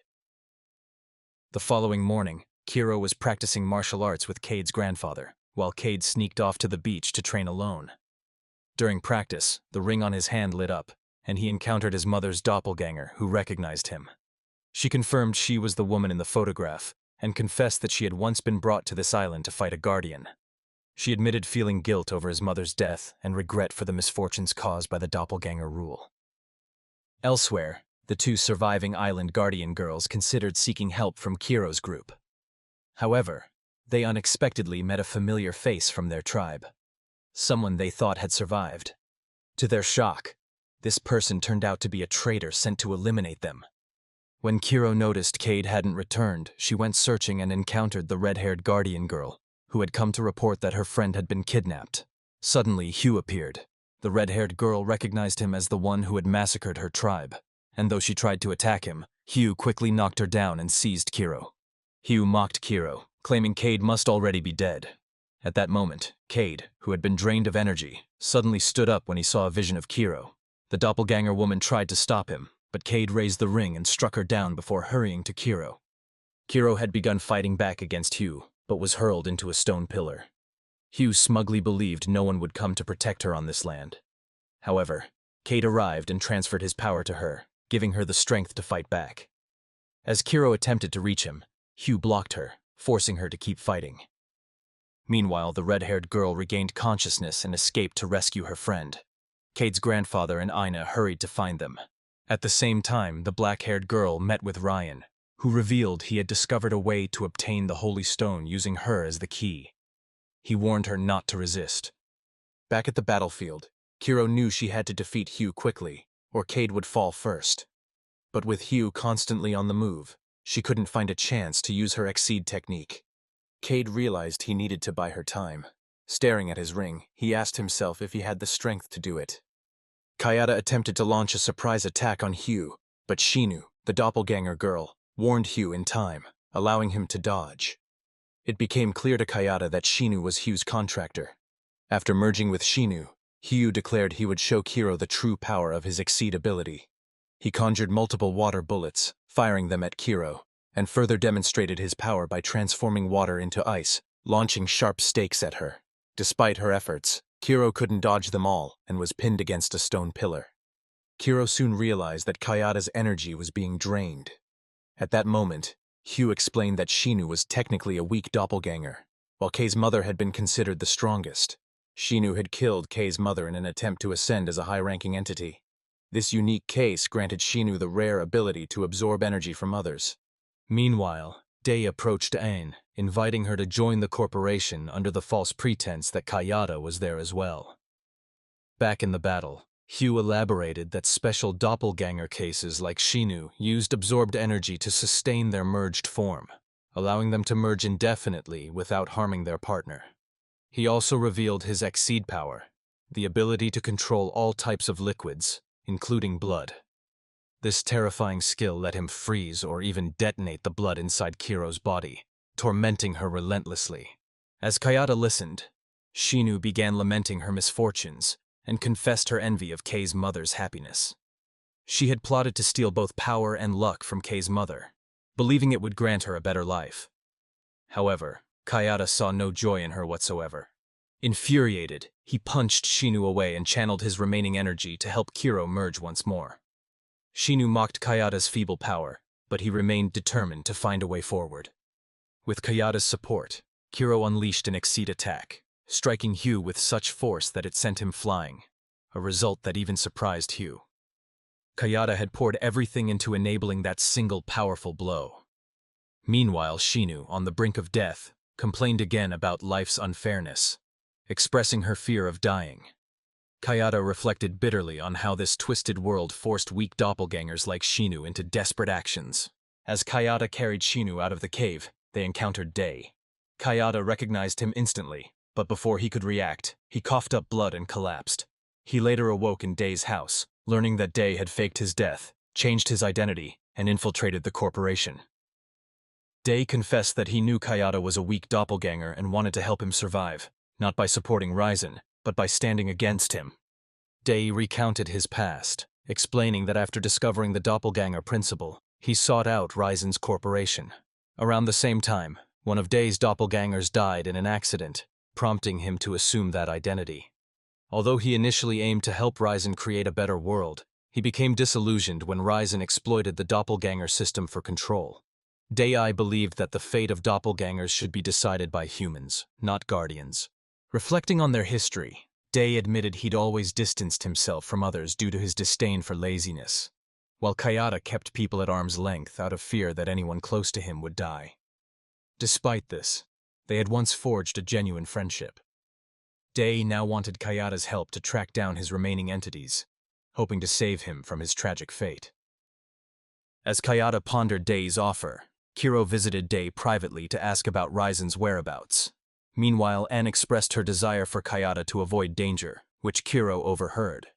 The following morning, Kiro was practicing martial arts with Cade's grandfather, while Cade sneaked off to the beach to train alone. During practice, the ring on his hand lit up, and he encountered his mother's doppelganger, who recognized him. She confirmed she was the woman in the photograph, and confessed that she had once been brought to this island to fight a guardian. She admitted feeling guilt over his mother's death and regret for the misfortunes caused by the doppelganger rule. Elsewhere, the two surviving island guardian girls considered seeking help from Kiro's group. However, they unexpectedly met a familiar face from their tribe. Someone they thought had survived. To their shock, this person turned out to be a traitor sent to eliminate them. When Kiro noticed Cade hadn't returned, she went searching and encountered the red-haired guardian girl, who had come to report that her friend had been kidnapped. Suddenly, Hugh appeared. The red-haired girl recognized him as the one who had massacred her tribe, and though she tried to attack him, Hugh quickly knocked her down and seized Kiro. Hugh mocked Kiro, claiming Cade must already be dead. At that moment, Cade, who had been drained of energy, suddenly stood up when he saw a vision of Kiro. The doppelganger woman tried to stop him, but Cade raised the ring and struck her down before hurrying to Kiro. Kiro had begun fighting back against Hugh, but was hurled into a stone pillar. Hugh smugly believed no one would come to protect her on this land. However, Cade arrived and transferred his power to her, giving her the strength to fight back. As Kiro attempted to reach him, Hugh blocked her, forcing her to keep fighting. Meanwhile, the red-haired girl regained consciousness and escaped to rescue her friend. Cade's grandfather and Ina hurried to find them. At the same time, the black-haired girl met with Ryan, who revealed he had discovered a way to obtain the Holy Stone using her as the key. He warned her not to resist. Back at the battlefield, Kiro knew she had to defeat Hugh quickly, or Cade would fall first. But with Hugh constantly on the move, she couldn't find a chance to use her Exceed technique. Cade realized he needed to buy her time. Staring at his ring, he asked himself if he had the strength to do it. Kayada attempted to launch a surprise attack on Hugh, but Shinu, the doppelganger girl, warned Hugh in time, allowing him to dodge. It became clear to Kayada that Shinu was Hugh's contractor. After merging with Shinu, Hugh declared he would show Kiro the true power of his Exceed ability. He conjured multiple water bullets, firing them at Kiro, and further demonstrated his power by transforming water into ice, launching sharp stakes at her. Despite her efforts, Kiro couldn't dodge them all and was pinned against a stone pillar. Kiro soon realized that Kayada's energy was being drained. At that moment, Hugh explained that Shinu was technically a weak doppelganger, while Kei's mother had been considered the strongest. Shinu had killed Kei's mother in an attempt to ascend as a high-ranking entity. This unique case granted Shinu the rare ability to absorb energy from others. Meanwhile, Day approached Anne, inviting her to join the corporation under the false pretense that Kayada was there as well. Back in the battle, Hugh elaborated that special doppelganger cases like Shinu used absorbed energy to sustain their merged form, allowing them to merge indefinitely without harming their partner. He also revealed his Exceed power, the ability to control all types of liquids, including blood. This terrifying skill let him freeze or even detonate the blood inside Kiro's body, tormenting her relentlessly. As Kayada listened, Shinu began lamenting her misfortunes and confessed her envy of Kei's mother's happiness. She had plotted to steal both power and luck from Kei's mother, believing it would grant her a better life. However, Kayada saw no joy in her whatsoever. Infuriated, he punched Shinu away and channeled his remaining energy to help Kiro merge once more. Shinu mocked Kayada's feeble power, but he remained determined to find a way forward. With Kayada's support, Kiro unleashed an Exceed attack, striking Hugh with such force that it sent him flying, a result that even surprised Hugh. Kayada had poured everything into enabling that single powerful blow. Meanwhile, Shinu, on the brink of death, complained again about life's unfairness, expressing her fear of dying. Kayada reflected bitterly on how this twisted world forced weak doppelgangers like Shinu into desperate actions. As Kayada carried Shinu out of the cave, they encountered Day. Kayada recognized him instantly, but before he could react, he coughed up blood and collapsed. He later awoke in Day's house, learning that Day had faked his death, changed his identity, and infiltrated the corporation. Day confessed that he knew Kayada was a weak doppelganger and wanted to help him survive, not by supporting Ryzen, but by standing against him. Day recounted his past, explaining that after discovering the doppelganger principle, he sought out Ryzen's corporation. Around the same time, one of Day's doppelgangers died in an accident, prompting him to assume that identity. Although he initially aimed to help Ryzen create a better world, he became disillusioned when Ryzen exploited the doppelganger system for control. Day believed that the fate of doppelgangers should be decided by humans, not guardians. Reflecting on their history, Day admitted he'd always distanced himself from others due to his disdain for laziness, while Kayada kept people at arm's length out of fear that anyone close to him would die. Despite this, they had once forged a genuine friendship. Day now wanted Kayada's help to track down his remaining entities, hoping to save him from his tragic fate. As Kayada pondered Day's offer, Kiro visited Day privately to ask about Ryzen's whereabouts. Meanwhile, Anne expressed her desire for Kayada to avoid danger, which Kiro overheard.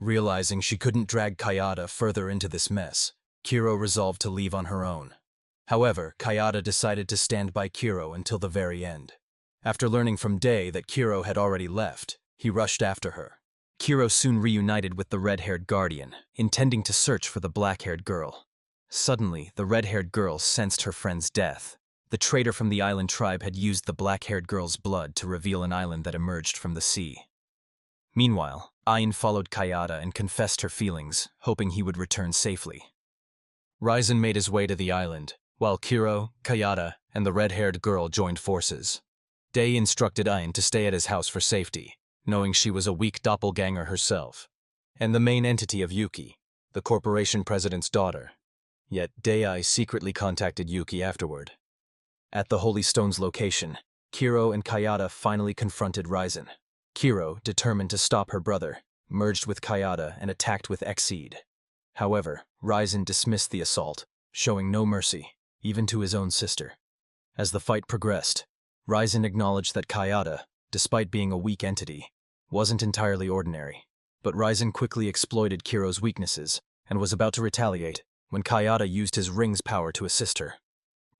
Realizing she couldn't drag Kayada further into this mess, Kiro resolved to leave on her own. However, Kayada decided to stand by Kiro until the very end. After learning from Day that Kiro had already left, he rushed after her. Kiro soon reunited with the red-haired guardian, intending to search for the black-haired girl. Suddenly, the red-haired girl sensed her friend's death. The traitor from the island tribe had used the black-haired girl's blood to reveal an island that emerged from the sea. Meanwhile, Ain followed Kayada and confessed her feelings, hoping he would return safely. Ryzen made his way to the island, while Kiro, Kayada, and the red-haired girl joined forces. Day instructed Ain to stay at his house for safety, knowing she was a weak doppelganger herself, and the main entity of Yuki, the corporation president's daughter. Yet Dei secretly contacted Yuki afterward. At the Holy Stone's location, Kiro and Kayada finally confronted Ryzen. Kiro, determined to stop her brother, merged with Kayada and attacked with Exceed. However, Ryzen dismissed the assault, showing no mercy, even to his own sister. As the fight progressed, Ryzen acknowledged that Kayada, despite being a weak entity, wasn't entirely ordinary. But Ryzen quickly exploited Kiro's weaknesses and was about to retaliate when Kayada used his ring's power to assist her.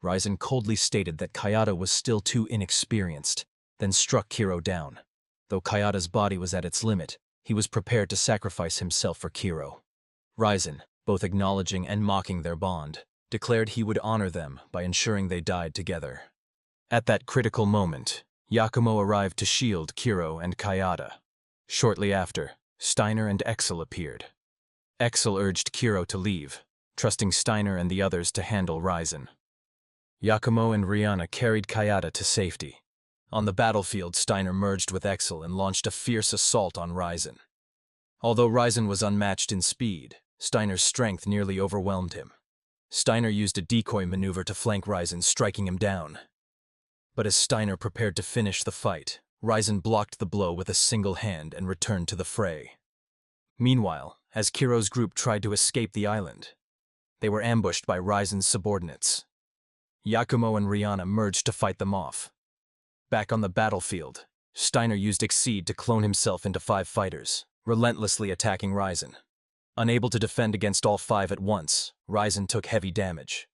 Ryzen coldly stated that Kayada was still too inexperienced, then struck Kiro down. Though Kayada's body was at its limit, he was prepared to sacrifice himself for Kiro. Ryzen, both acknowledging and mocking their bond, declared he would honor them by ensuring they died together. At that critical moment, Yakumo arrived to shield Kiro and Kayada. Shortly after, Steiner and Exel appeared. Exel urged Kiro to leave, trusting Steiner and the others to handle Ryzen. Yakumo and Rihanna carried Kayada to safety. On the battlefield, Steiner merged with Exel and launched a fierce assault on Ryzen. Although Ryzen was unmatched in speed, Steiner's strength nearly overwhelmed him. Steiner used a decoy maneuver to flank Ryzen, striking him down. But as Steiner prepared to finish the fight, Ryzen blocked the blow with a single hand and returned to the fray. Meanwhile, as Kiro's group tried to escape the island, they were ambushed by Ryzen's subordinates. Yakumo and Rihanna merged to fight them off. Back on the battlefield, Steiner used Exceed to clone himself into 5 fighters, relentlessly attacking Ryzen. Unable to defend against all 5 at once, Ryzen took heavy damage.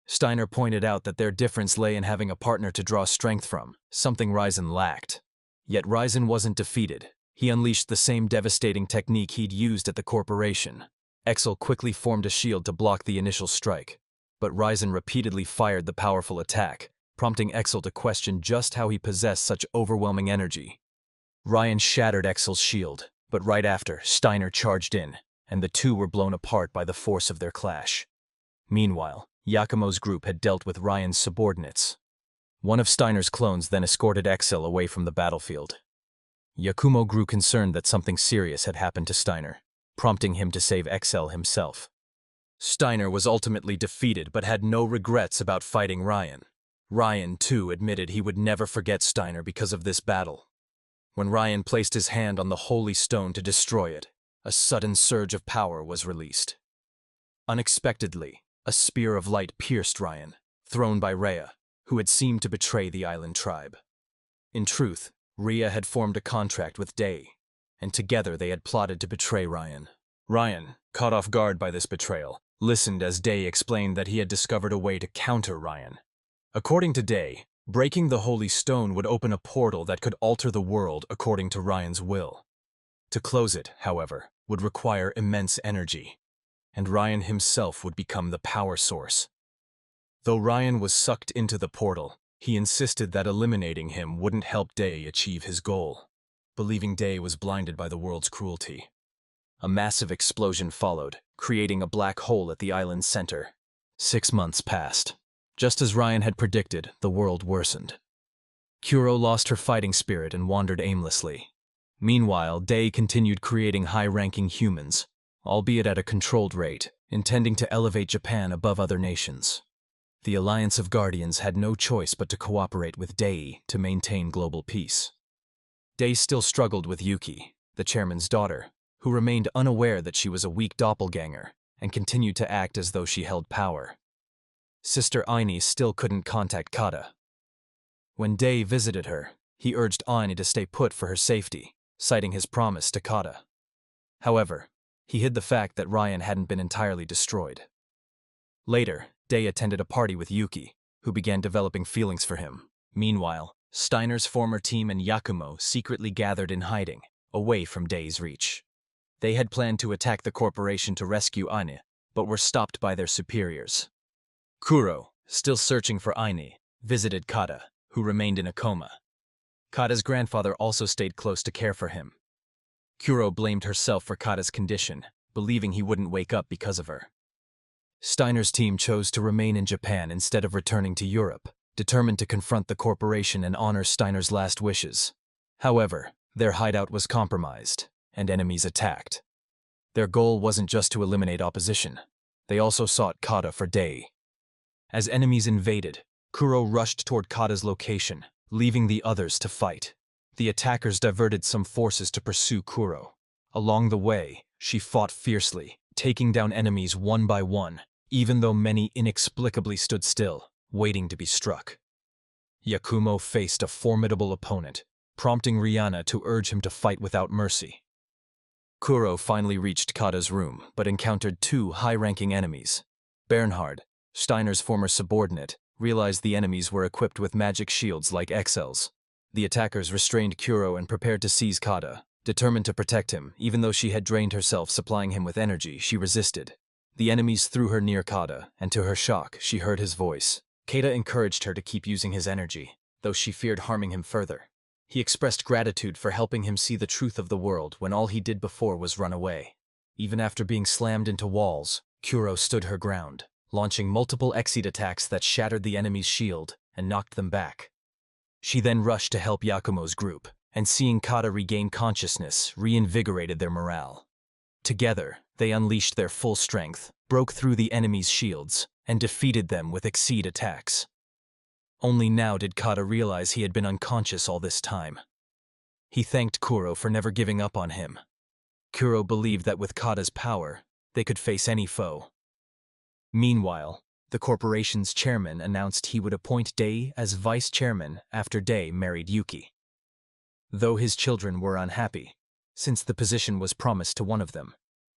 Steiner pointed out that their difference lay in having a partner to draw strength from, something Ryzen lacked. Yet Ryzen wasn't defeated. He unleashed the same devastating technique he'd used at the corporation. Exel quickly formed a shield to block the initial strike, but Ryzen repeatedly fired the powerful attack, prompting Exel to question just how he possessed such overwhelming energy. Ryan shattered Exel's shield, but right after, Steiner charged in, and the two were blown apart by the force of their clash. Meanwhile, Yakumo's group had dealt with Ryan's subordinates. One of Steiner's clones then escorted Exel away from the battlefield. Yakumo grew concerned that something serious had happened to Steiner, prompting him to save Exel himself. Steiner was ultimately defeated but had no regrets about fighting Ryan. Ryan, too, admitted he would never forget Steiner because of this battle. When Ryan placed his hand on the Holy Stone to destroy it, a sudden surge of power was released. Unexpectedly, a spear of light pierced Ryan, thrown by Rhea, who had seemed to betray the island tribe. In truth, Rhea had formed a contract with Day, and together they had plotted to betray Ryan. Ryan, caught off guard by this betrayal, listened as Day explained that he had discovered a way to counter Ryan. According to Day, breaking the Holy Stone would open a portal that could alter the world according to Ryan's will. To close it, however, would require immense energy, and Ryan himself would become the power source. Though Ryan was sucked into the portal, he insisted that eliminating him wouldn't help Day achieve his goal, believing Day was blinded by the world's cruelty. A massive explosion followed, creating a black hole at the island's center. 6 months passed. Just as Ryan had predicted, the world worsened. Kuro lost her fighting spirit and wandered aimlessly. Meanwhile, Day continued creating high-ranking humans, albeit at a controlled rate, intending to elevate Japan above other nations. The Alliance of Guardians had no choice but to cooperate with Day to maintain global peace. Day still struggled with Yuki, the chairman's daughter, who remained unaware that she was a weak doppelganger and continued to act as though she held power. Sister Aini still couldn't contact Kata. When Day visited her, he urged Aini to stay put for her safety, citing his promise to Kata. However, he hid the fact that Ryan hadn't been entirely destroyed. Later, Day attended a party with Yuki, who began developing feelings for him. Meanwhile, Steiner's former team and Yakumo secretly gathered in hiding, away from Day's reach. They had planned to attack the corporation to rescue Aine, but were stopped by their superiors. Kuro, still searching for Aine, visited Kata, who remained in a coma. Kata's grandfather also stayed close to care for him. Kuro blamed herself for Kata's condition, believing he wouldn't wake up because of her. Steiner's team chose to remain in Japan instead of returning to Europe, determined to confront the corporation and honor Steiner's last wishes. However, their hideout was compromised, and enemies attacked. Their goal wasn't just to eliminate opposition. They also sought Kata for Day. As enemies invaded, Kuro rushed toward Kata's location, leaving the others to fight. The attackers diverted some forces to pursue Kuro. Along the way, she fought fiercely, taking down enemies one by one, even though many inexplicably stood still, waiting to be struck. Yakumo faced a formidable opponent, prompting Rihanna to urge him to fight without mercy. Kuro finally reached Kata's room, but encountered two high-ranking enemies. Bernhard, Steiner's former subordinate, realized the enemies were equipped with magic shields like XLs. The attackers restrained Kuro and prepared to seize Kata. Determined to protect him, even though she had drained herself supplying him with energy, she resisted. The enemies threw her near Kata, and to her shock, she heard his voice. Kata encouraged her to keep using his energy, though she feared harming him further. He expressed gratitude for helping him see the truth of the world when all he did before was run away. Even after being slammed into walls, Kuro stood her ground, launching multiple exceed attacks that shattered the enemy's shield and knocked them back. She then rushed to help Yakumo's group, and seeing Kata regain consciousness reinvigorated their morale. Together, they unleashed their full strength, broke through the enemy's shields, and defeated them with exceed attacks. Only now did Kata realize he had been unconscious all this time. He thanked Kuro for never giving up on him. Kuro believed that with Kata's power, they could face any foe. Meanwhile, the corporation's chairman announced he would appoint Day as vice chairman after Day married Yuki. Though his children were unhappy, since the position was promised to one of them,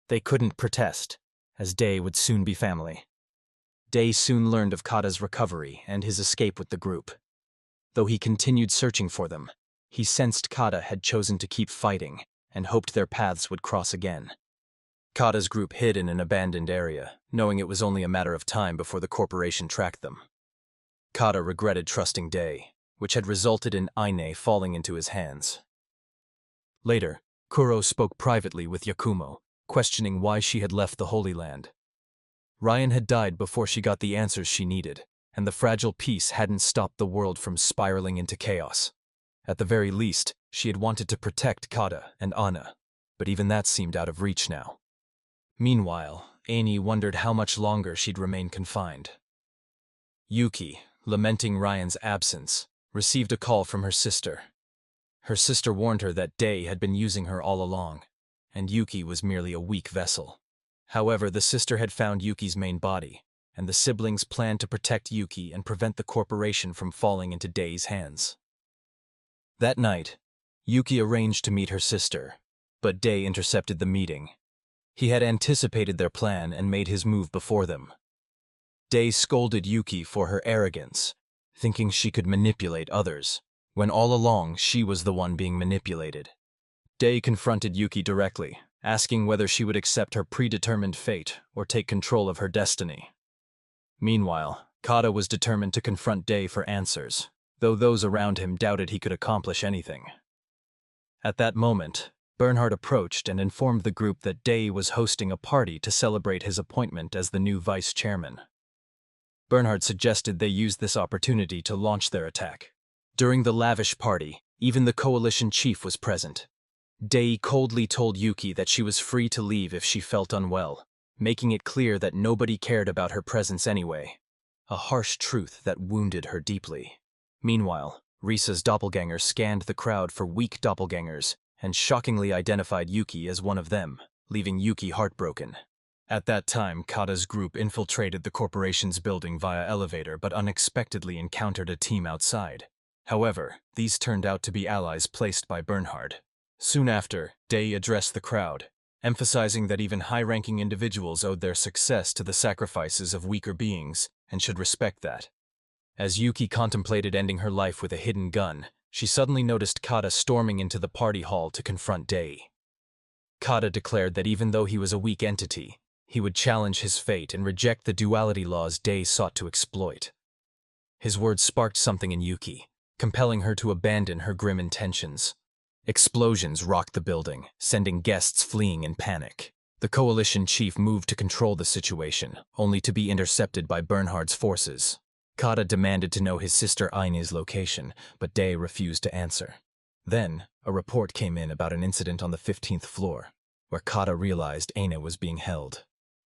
they couldn't protest, as Day would soon be family. Day soon learned of Kata's recovery and his escape with the group. Though he continued searching for them, he sensed Kata had chosen to keep fighting and hoped their paths would cross again. Kata's group hid in an abandoned area, knowing it was only a matter of time before the corporation tracked them. Kata regretted trusting Day, which had resulted in Aine falling into his hands. Later, Kuro spoke privately with Yakumo, questioning why she had left the Holy Land. Ryan had died before she got the answers she needed, and the fragile peace hadn't stopped the world from spiraling into chaos. At the very least, she had wanted to protect Kata and Anna, but even that seemed out of reach now. Meanwhile, Aine wondered how much longer she'd remain confined. Yuki, lamenting Ryan's absence, received a call from her sister. Her sister warned her that Day had been using her all along, and Yuki was merely a weak vessel. However, the sister had found Yuki's main body, and the siblings planned to protect Yuki and prevent the corporation from falling into Day's hands. That night, Yuki arranged to meet her sister, but Day intercepted the meeting. He had anticipated their plan and made his move before them. Day scolded Yuki for her arrogance, thinking she could manipulate others, when all along she was the one being manipulated. Day confronted Yuki directly, asking whether she would accept her predetermined fate or take control of her destiny. Meanwhile, Kata was determined to confront Day for answers, though those around him doubted he could accomplish anything. At that moment, Bernhard approached and informed the group that Day was hosting a party to celebrate his appointment as the new vice chairman. Bernhard suggested they use this opportunity to launch their attack. During the lavish party, even the coalition chief was present. Day coldly told Yuki that she was free to leave if she felt unwell, making it clear that nobody cared about her presence anyway. A harsh truth that wounded her deeply. Meanwhile, Risa's doppelganger scanned the crowd for weak doppelgangers and shockingly identified Yuki as one of them, leaving Yuki heartbroken. At that time, Kata's group infiltrated the corporation's building via elevator but unexpectedly encountered a team outside. However, these turned out to be allies placed by Bernhard. Soon after, Day addressed the crowd, emphasizing that even high-ranking individuals owed their success to the sacrifices of weaker beings, and should respect that. As Yuki contemplated ending her life with a hidden gun, she suddenly noticed Kata storming into the party hall to confront Dei. Kata declared that even though he was a weak entity, he would challenge his fate and reject the duality laws Dei sought to exploit. His words sparked something in Yuki, compelling her to abandon her grim intentions. Explosions rocked the building, sending guests fleeing in panic. The coalition chief moved to control the situation, only to be intercepted by Bernhard's forces. Kata demanded to know his sister Aine's location, but Dei refused to answer. Then, a report came in about an incident on the 15th floor, where Kata realized Aine was being held.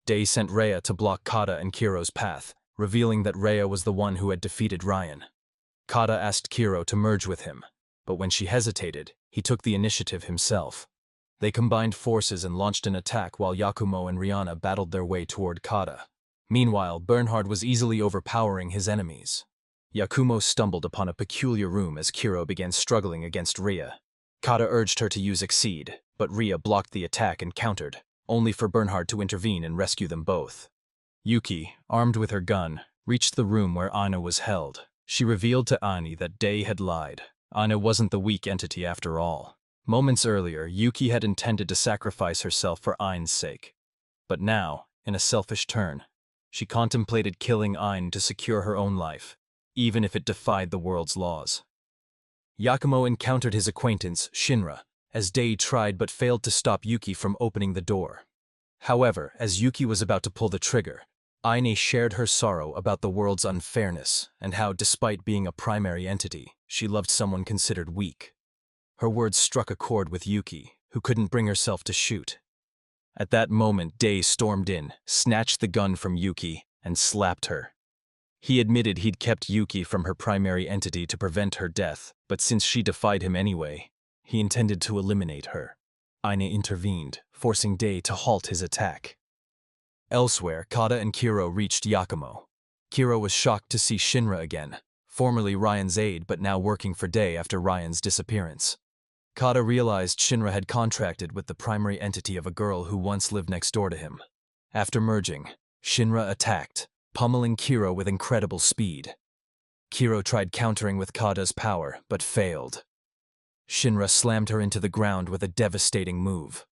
Dei sent Rhea to block Kata and Kiro's path, revealing that Rhea was the one who had defeated Ryan. Kata asked Kiro to merge with him, but when she hesitated, he took the initiative himself. They combined forces and launched an attack while Yakumo and Rihanna battled their way toward Kata. Meanwhile, Bernhard was easily overpowering his enemies. Yakumo stumbled upon a peculiar room as Kiro began struggling against Rhea. Kata urged her to use Exceed, but Rhea blocked the attack and countered, only for Bernhard to intervene and rescue them both. Yuki, armed with her gun, reached the room where Aine was held. She revealed to Aine that Dei had lied. Aine wasn't the weak entity after all. Moments earlier, Yuki had intended to sacrifice herself for Aine's sake. But now, in a selfish turn, she contemplated killing Aine to secure her own life, even if it defied the world's laws. Yakumo encountered his acquaintance, Shinra, as Dei tried but failed to stop Yuki from opening the door. However, as Yuki was about to pull the trigger, Aine shared her sorrow about the world's unfairness and how, despite being a primary entity, she loved someone considered weak. Her words struck a chord with Yuki, who couldn't bring herself to shoot. At that moment, Dei stormed in, snatched the gun from Yuki, and slapped her. He admitted he'd kept Yuki from her primary entity to prevent her death, but since she defied him anyway, he intended to eliminate her. Aine intervened, forcing Dei to halt his attack. Elsewhere, Kata and Kiro reached Yakumo. Kiro was shocked to see Shinra again, formerly Ryan's aide but now working for Dei after Ryan's disappearance. Kata realized Shinra had contracted with the primary entity of a girl who once lived next door to him. After merging, Shinra attacked, pummeling Kiro with incredible speed. Kiro tried countering with Kata's power, but failed. Shinra slammed her into the ground with a devastating move.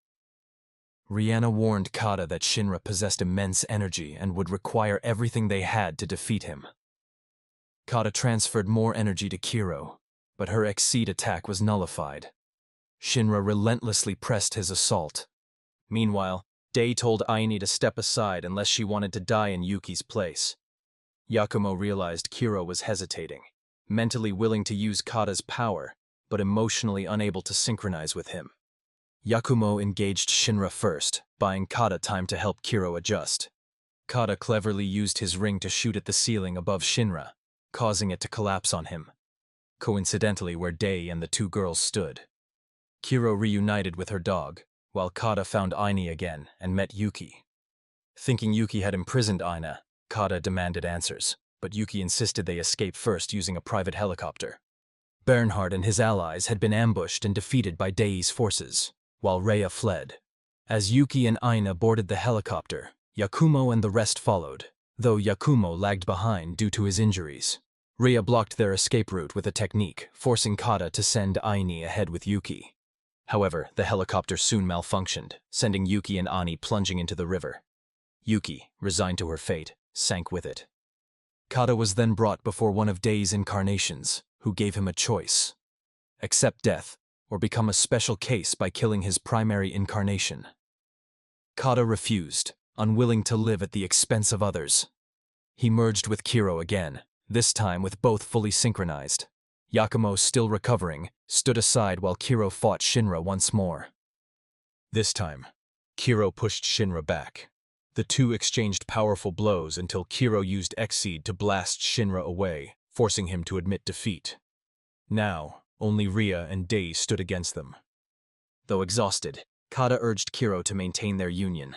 Rihanna warned Kata that Shinra possessed immense energy and would require everything they had to defeat him. Kata transferred more energy to Kiro, but her Exceed attack was nullified. Shinra relentlessly pressed his assault. Meanwhile, Dei told Aine to step aside unless she wanted to die in Yuki's place. Yakumo realized Kiro was hesitating, mentally willing to use Kata's power, but emotionally unable to synchronize with him. Yakumo engaged Shinra first, buying Kata time to help Kiro adjust. Kata cleverly used his ring to shoot at the ceiling above Shinra, causing it to collapse on him, coincidentally where Dei and the two girls stood. Kiro reunited with her dog, while Kata found Aine again and met Yuki. Thinking Yuki had imprisoned Aine, Kata demanded answers, but Yuki insisted they escape first using a private helicopter. Bernhard and his allies had been ambushed and defeated by Dei's forces, while Rhea fled. As Yuki and Aine boarded the helicopter, Yakumo and the rest followed, though Yakumo lagged behind due to his injuries. Rhea blocked their escape route with a technique, forcing Kata to send Aine ahead with Yuki. However, the helicopter soon malfunctioned, sending Yuki and Aine plunging into the river. Yuki, resigned to her fate, sank with it. Kata was then brought before one of Dei's incarnations, who gave him a choice: accept death, or become a special case by killing his primary incarnation. Kata refused, unwilling to live at the expense of others. He merged with Kiro again, this time with both fully synchronized. Yakumo, still recovering, stood aside while Kiro fought Shinra once more. This time, Kiro pushed Shinra back. The two exchanged powerful blows until Kiro used Exceed to blast Shinra away, forcing him to admit defeat. Now, only Rhea and Dei stood against them. Though exhausted, Kata urged Kiro to maintain their union.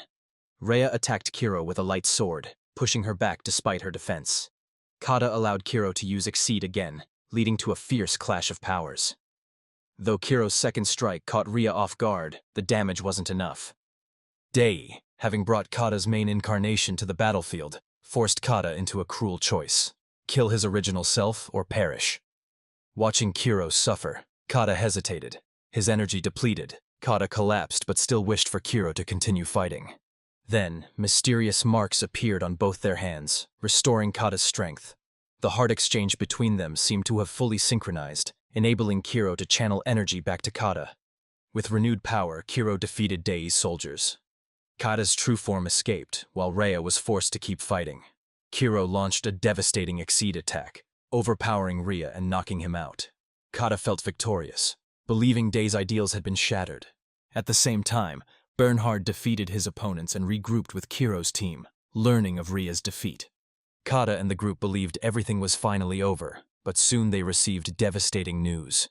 Rhea attacked Kiro with a light sword, pushing her back despite her defense. Kata allowed Kiro to use Exceed again, leading to a fierce clash of powers. Though Kiro's second strike caught Rhea off guard, the damage wasn't enough. Dei, having brought Kata's main incarnation to the battlefield, forced Kata into a cruel choice: kill his original self or perish. Watching Kiro suffer, Kata hesitated. His energy depleted. Kata collapsed but still wished for Kiro to continue fighting. Then, mysterious marks appeared on both their hands, restoring Kata's strength. The heart exchange between them seemed to have fully synchronized, enabling Kiro to channel energy back to Kata. With renewed power, Kiro defeated Dei's soldiers. Kata's true form escaped, while Rhea was forced to keep fighting. Kiro launched a devastating Exceed attack, overpowering Rhea and knocking him out. Kata felt victorious, believing Dei's ideals had been shattered. At the same time, Bernhard defeated his opponents and regrouped with Kiro's team, learning of Rhea's defeat. Kata and the group believed everything was finally over, but soon they received devastating news.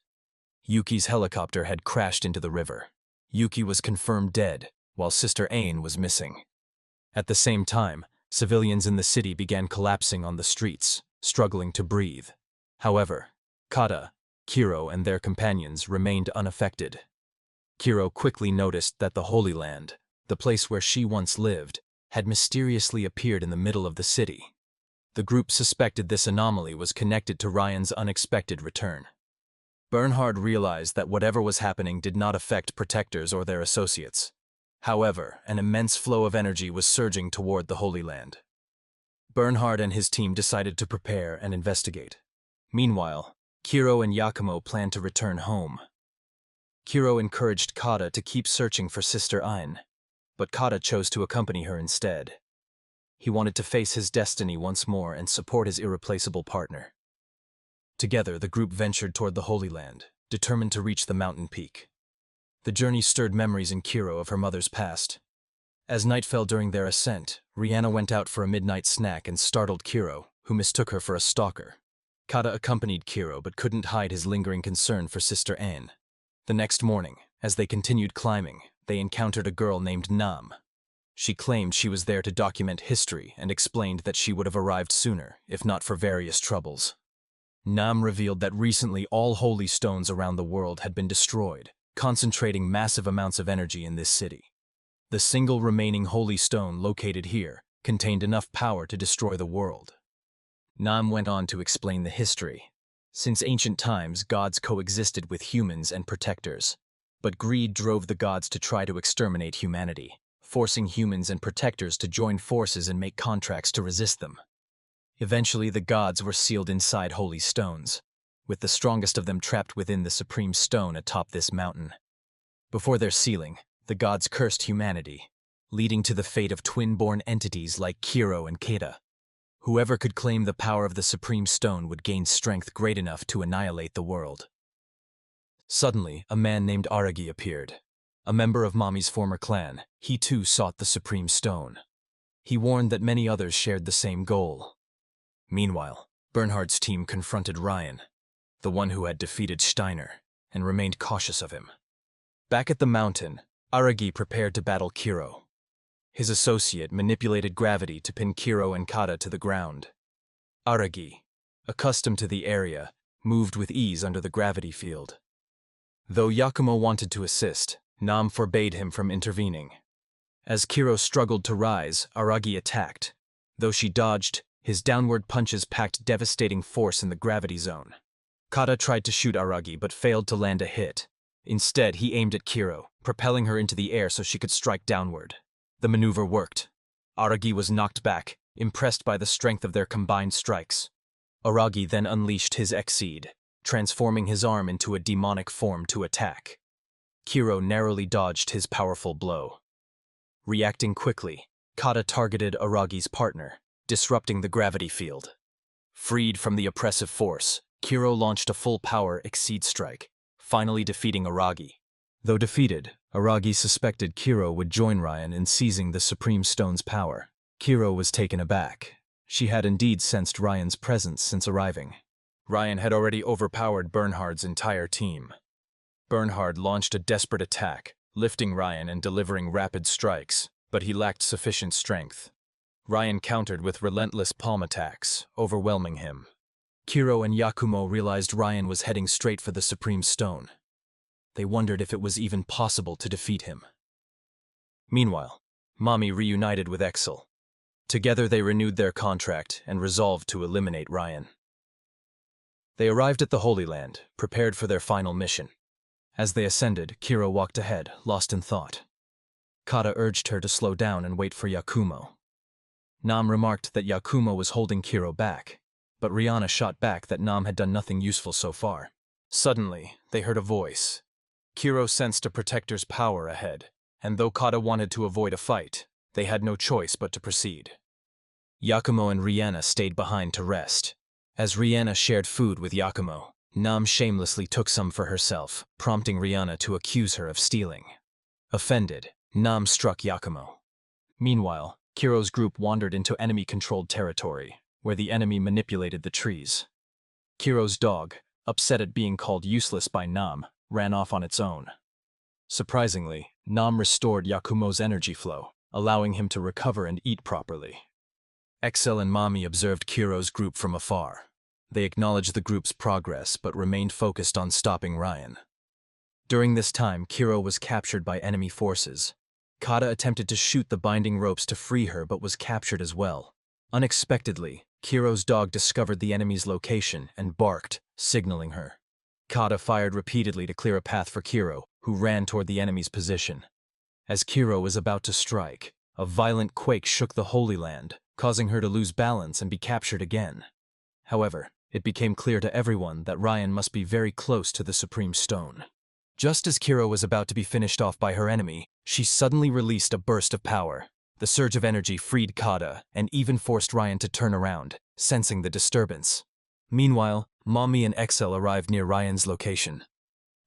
Yuki's helicopter had crashed into the river. Yuki was confirmed dead, while Sister Ain was missing. At the same time, civilians in the city began collapsing on the streets, struggling to breathe. However, Kata, Kiro, and their companions remained unaffected. Kiro quickly noticed that the Holy Land, the place where she once lived, had mysteriously appeared in the middle of the city. The group suspected this anomaly was connected to Ryan's unexpected return. Bernhard realized that whatever was happening did not affect protectors or their associates. However, an immense flow of energy was surging toward the Holy Land. Bernhard and his team decided to prepare and investigate. Meanwhile, Kiro and Yakumo planned to return home. Kiro encouraged Kata to keep searching for Sister Ain, but Kata chose to accompany her instead. He wanted to face his destiny once more and support his irreplaceable partner. Together, the group ventured toward the Holy Land, determined to reach the mountain peak. The journey stirred memories in Kiro of her mother's past. As night fell during their ascent, Rihanna went out for a midnight snack and startled Kiro, who mistook her for a stalker. Kata accompanied Kiro but couldn't hide his lingering concern for Sister Ain. The next morning, as they continued climbing, they encountered a girl named Nam. She claimed she was there to document history and explained that she would have arrived sooner, if not for various troubles. Nam revealed that recently all holy stones around the world had been destroyed, concentrating massive amounts of energy in this city. The single remaining holy stone located here contained enough power to destroy the world. Nam went on to explain the history. Since ancient times, gods coexisted with humans and protectors. But greed drove the gods to try to exterminate humanity, forcing humans and protectors to join forces and make contracts to resist them. Eventually, the gods were sealed inside holy stones, with the strongest of them trapped within the supreme stone atop this mountain. Before their sealing, the gods cursed humanity, leading to the fate of twin-born entities like Kiro and Kata. Whoever could claim the power of the supreme stone would gain strength great enough to annihilate the world. Suddenly, a man named Aragi appeared. A member of Mommy's former clan, he too sought the supreme stone. He warned that many others shared the same goal. Meanwhile, Bernhard's team confronted Ryan, the one who had defeated Steiner, and remained cautious of him. Back at the mountain, Aragi prepared to battle Kiro. His associate manipulated gravity to pin Kiro and Kata to the ground. Aragi, accustomed to the area, moved with ease under the gravity field. Though Yakumo wanted to assist, Nam forbade him from intervening. As Kiro struggled to rise, Aragi attacked. Though she dodged, his downward punches packed devastating force in the gravity zone. Kata tried to shoot Aragi but failed to land a hit. Instead, he aimed at Kiro, propelling her into the air so she could strike downward. The maneuver worked. Aragi was knocked back, impressed by the strength of their combined strikes. Aragi then unleashed his Exceed, transforming his arm into a demonic form to attack. Kiro narrowly dodged his powerful blow. Reacting quickly, Kata targeted Aragi's partner, disrupting the gravity field. Freed from the oppressive force, Kiro launched a full-power Exceed strike, finally defeating Aragi. Though defeated, Aragi suspected Kiro would join Ryan in seizing the Supreme Stone's power. Kiro was taken aback. She had indeed sensed Ryan's presence since arriving. Ryan had already overpowered Bernhard's entire team. Bernhard launched a desperate attack, lifting Ryan and delivering rapid strikes, but he lacked sufficient strength. Ryan countered with relentless palm attacks, overwhelming him. Kiro and Yakumo realized Ryan was heading straight for the Supreme Stone. They wondered if it was even possible to defeat him. Meanwhile, Mommy reunited with Exel. Together they renewed their contract and resolved to eliminate Ryan. They arrived at the Holy Land, prepared for their final mission. As they ascended, Kiro walked ahead, lost in thought. Kata urged her to slow down and wait for Yakumo. Nam remarked that Yakumo was holding Kiro back, but Rihanna shot back that Nam had done nothing useful so far. Suddenly, they heard a voice. Kiro sensed a protector's power ahead, and though Kata wanted to avoid a fight, they had no choice but to proceed. Yakumo and Rihanna stayed behind to rest. As Rihanna shared food with Yakumo, Nam shamelessly took some for herself, prompting Rihanna to accuse her of stealing. Offended, Nam struck Yakumo. Meanwhile, Kiro's group wandered into enemy-controlled territory, where the enemy manipulated the trees. Kiro's dog, upset at being called useless by Nam, ran off on its own. Surprisingly, Nam restored Yakumo's energy flow, allowing him to recover and eat properly. Excel and Mami observed Kiro's group from afar. They acknowledged the group's progress but remained focused on stopping Ryan. During this time, Kiro was captured by enemy forces. Kata attempted to shoot the binding ropes to free her but was captured as well. Unexpectedly, Kiro's dog discovered the enemy's location and barked, signaling her. Kata fired repeatedly to clear a path for Kiro, who ran toward the enemy's position. As Kiro was about to strike, a violent quake shook the Holy Land, causing her to lose balance and be captured again. However, it became clear to everyone that Ryan must be very close to the Supreme Stone. Just as Kiro was about to be finished off by her enemy, she suddenly released a burst of power. The surge of energy freed Kata and even forced Ryan to turn around, sensing the disturbance. Meanwhile, Mami and Excel arrived near Ryan's location.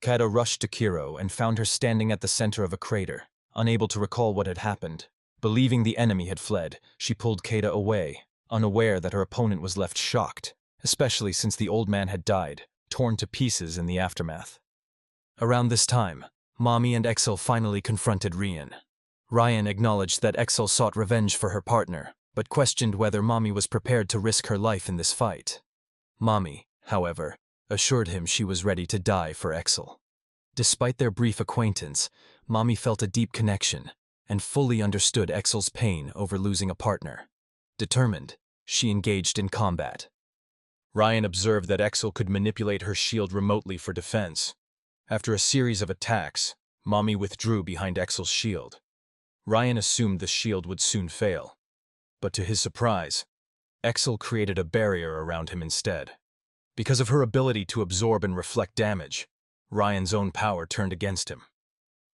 Kata rushed to Kiro and found her standing at the center of a crater, unable to recall what had happened. Believing the enemy had fled, she pulled Kata away, unaware that her opponent was left shocked, especially since the old man had died, torn to pieces in the aftermath. Around this time, Mami and Excel finally confronted Ryan. Ryan acknowledged that Excel sought revenge for her partner, but questioned whether Mami was prepared to risk her life in this fight. Mami, however, assured him she was ready to die for Excel. Despite their brief acquaintance, Mami felt a deep connection and fully understood Excel's pain over losing a partner. Determined, she engaged in combat. Ryan observed that Excel could manipulate her shield remotely for defense. After a series of attacks, Mami withdrew behind Excel's shield. Ryan assumed the shield would soon fail. But to his surprise, Excel created a barrier around him instead. Because of her ability to absorb and reflect damage, Ryan's own power turned against him.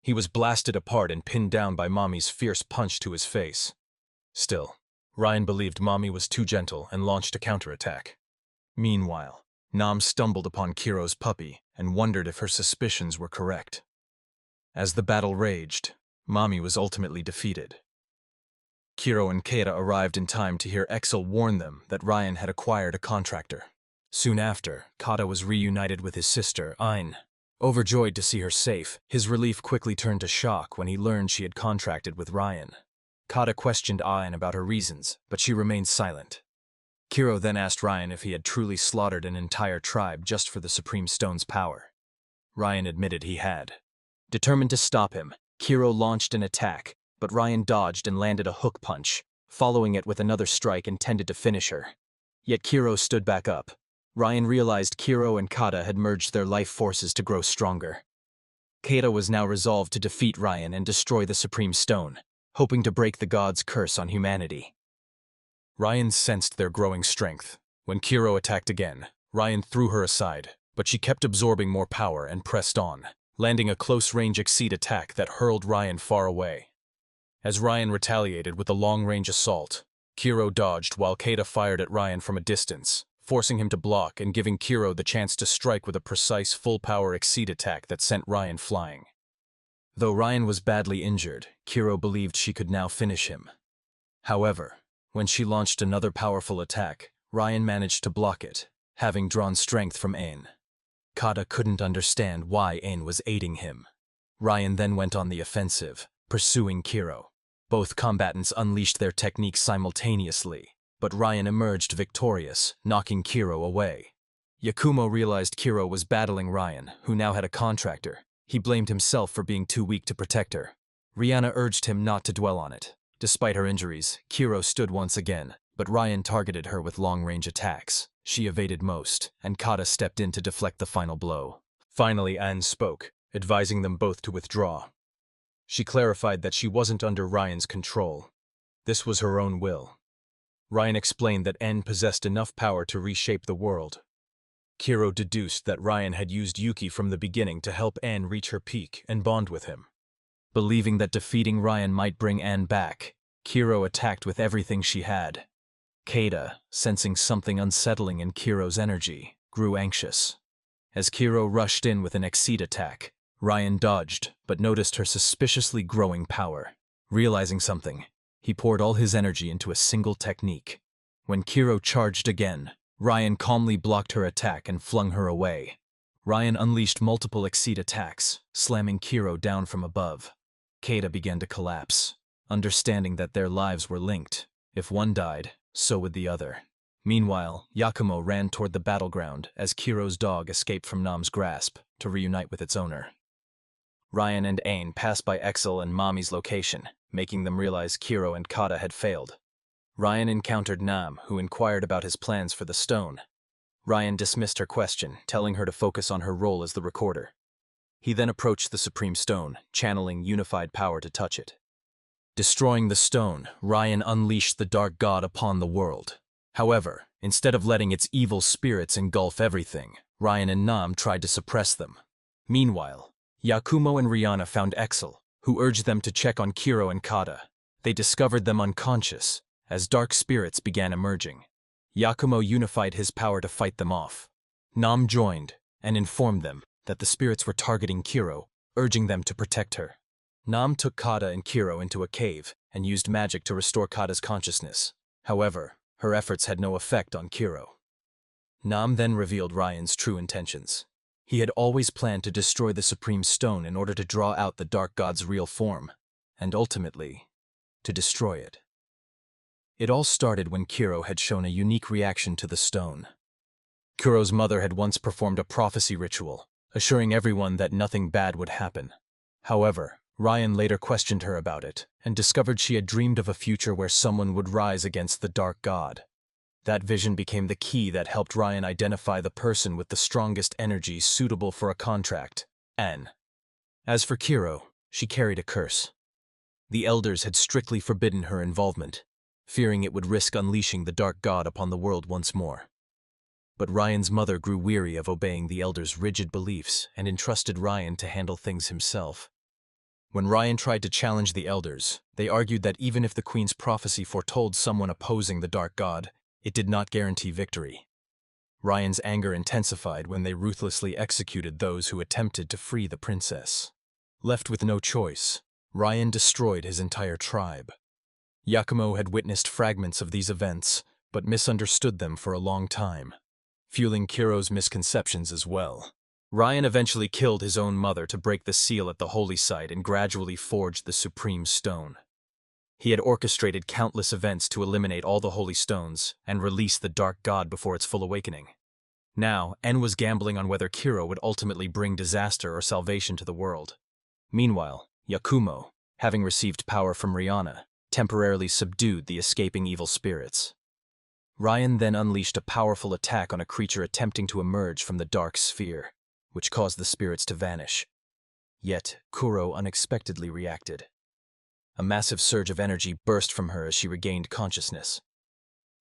He was blasted apart and pinned down by Mami's fierce punch to his face. Still, Ryan believed Mami was too gentle and launched a counterattack. Meanwhile, Nam stumbled upon Kiro's puppy and wondered if her suspicions were correct. As the battle raged, Mami was ultimately defeated. Kiro and Kata arrived in time to hear Excel warn them that Ryan had acquired a contractor. Soon after, Kata was reunited with his sister, Ain. Overjoyed to see her safe, his relief quickly turned to shock when he learned she had contracted with Ryan. Kata questioned Ain about her reasons, but she remained silent. Kiro then asked Ryan if he had truly slaughtered an entire tribe just for the Supreme Stone's power. Ryan admitted he had. Determined to stop him, Kiro launched an attack, but Ryan dodged and landed a hook punch, following it with another strike intended to finish her. Yet Kiro stood back up. Ryan realized Kiro and Kata had merged their life forces to grow stronger. Kata was now resolved to defeat Ryan and destroy the Supreme Stone, hoping to break the god's curse on humanity. Ryan sensed their growing strength. When Kiro attacked again, Ryan threw her aside, but she kept absorbing more power and pressed on, landing a close-range exceed attack that hurled Ryan far away. As Ryan retaliated with a long-range assault, Kiro dodged while Kata fired at Ryan from a distance, forcing him to block and giving Kiro the chance to strike with a precise full-power exceed attack that sent Ryan flying. Though Ryan was badly injured, Kiro believed she could now finish him. However, when she launched another powerful attack, Ryan managed to block it, having drawn strength from Ain. Kata couldn't understand why Ain was aiding him. Ryan then went on the offensive, pursuing Kiro. Both combatants unleashed their techniques simultaneously, but Ryan emerged victorious, knocking Kiro away. Yakumo realized Kiro was battling Ryan, who now had a contractor. He blamed himself for being too weak to protect her. Rihanna urged him not to dwell on it. Despite her injuries, Kiro stood once again, but Ryan targeted her with long-range attacks. She evaded most, and Kata stepped in to deflect the final blow. Finally, Anne spoke, advising them both to withdraw. She clarified that she wasn't under Ryan's control. This was her own will. Ryan explained that Anne possessed enough power to reshape the world. Kiro deduced that Ryan had used Yuki from the beginning to help Anne reach her peak and bond with him. Believing that defeating Ryan might bring Anne back, Kiro attacked with everything she had. Kata, sensing something unsettling in Kiro's energy, grew anxious. As Kiro rushed in with an exceed attack, Ryan dodged, but noticed her suspiciously growing power. Realizing something, he poured all his energy into a single technique. When Kiro charged again, Ryan calmly blocked her attack and flung her away. Ryan unleashed multiple exceed attacks, slamming Kiro down from above. Kata began to collapse, understanding that their lives were linked. If one died, so would the other. Meanwhile, Yakumo ran toward the battleground as Kiro's dog escaped from Nam's grasp to reunite with its owner. Ryan and Ain passed by Exel and Mommy's location, making them realize Kiro and Kata had failed. Ryan encountered Nam, who inquired about his plans for the stone. Ryan dismissed her question, telling her to focus on her role as the recorder. He then approached the Supreme Stone, channeling unified power to touch it. Destroying the stone, Ryan unleashed the Dark God upon the world. However, instead of letting its evil spirits engulf everything, Ryan and Nam tried to suppress them. Meanwhile, Yakumo and Rihanna found Exel, who urged them to check on Kiro and Kata. They discovered them unconscious, as dark spirits began emerging. Yakumo unified his power to fight them off. Nam joined, and informed them that the spirits were targeting Kiro, urging them to protect her. Nam took Kata and Kiro into a cave and used magic to restore Kata's consciousness. However, her efforts had no effect on Kiro. Nam then revealed Ryan's true intentions. He had always planned to destroy the Supreme Stone in order to draw out the Dark God's real form, and ultimately, to destroy it. It all started when Kiro had shown a unique reaction to the stone. Kiro's mother had once performed a prophecy ritual, assuring everyone that nothing bad would happen. However, Ryan later questioned her about it and discovered she had dreamed of a future where someone would rise against the Dark God. That vision became the key that helped Ryan identify the person with the strongest energy suitable for a contract, Anne. As for Kiro, she carried a curse. The elders had strictly forbidden her involvement, fearing it would risk unleashing the Dark God upon the world once more. But Ryan's mother grew weary of obeying the elders' rigid beliefs and entrusted Ryan to handle things himself. When Ryan tried to challenge the elders, they argued that even if the Queen's prophecy foretold someone opposing the Dark God, it did not guarantee victory. Ryan's anger intensified when they ruthlessly executed those who attempted to free the princess. Left with no choice, Ryan destroyed his entire tribe. Yakumo had witnessed fragments of these events, but misunderstood them for a long time, fueling Kiro's misconceptions as well. Ryan eventually killed his own mother to break the seal at the holy site and gradually forged the Supreme Stone. He had orchestrated countless events to eliminate all the holy stones and release the Dark God before its full awakening. Now, En was gambling on whether Kiro would ultimately bring disaster or salvation to the world. Meanwhile, Yakumo, having received power from Rihanna, temporarily subdued the escaping evil spirits. Ryan then unleashed a powerful attack on a creature attempting to emerge from the dark sphere, which caused the spirits to vanish. Yet, Kuro unexpectedly reacted. A massive surge of energy burst from her as she regained consciousness.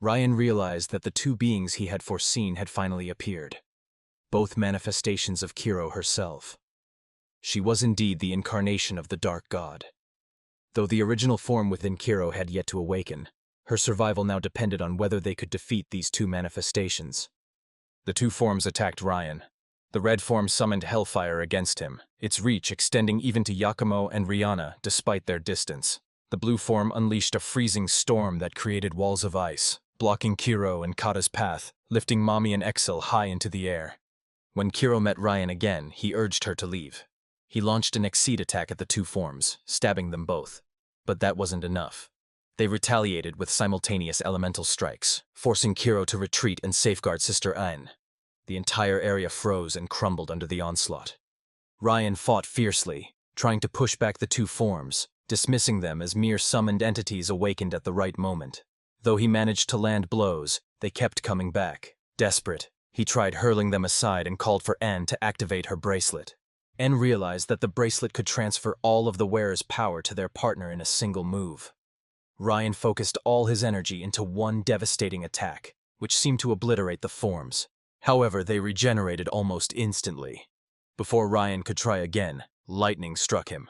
Ryan realized that the two beings he had foreseen had finally appeared, both manifestations of Kiro herself. She was indeed the incarnation of the Dark God. Though the original form within Kiro had yet to awaken, her survival now depended on whether they could defeat these two manifestations. The two forms attacked Ryan. The red form summoned hellfire against him, its reach extending even to Yakumo and Rihanna despite their distance. The blue form unleashed a freezing storm that created walls of ice, blocking Kiro and Kata's path, lifting Mommy and Exil high into the air. When Kiro met Ryan again, he urged her to leave. He launched an exceed attack at the two forms, stabbing them both. But that wasn't enough. They retaliated with simultaneous elemental strikes, forcing Kiro to retreat and safeguard Sister Ain. The entire area froze and crumbled under the onslaught. Ryan fought fiercely, trying to push back the two forms, dismissing them as mere summoned entities awakened at the right moment. Though he managed to land blows, they kept coming back. Desperate, he tried hurling them aside and called for Anne to activate her bracelet. Anne realized that the bracelet could transfer all of the wearer's power to their partner in a single move. Ryan focused all his energy into one devastating attack, which seemed to obliterate the forms. However, they regenerated almost instantly. Before Ryan could try again, lightning struck him.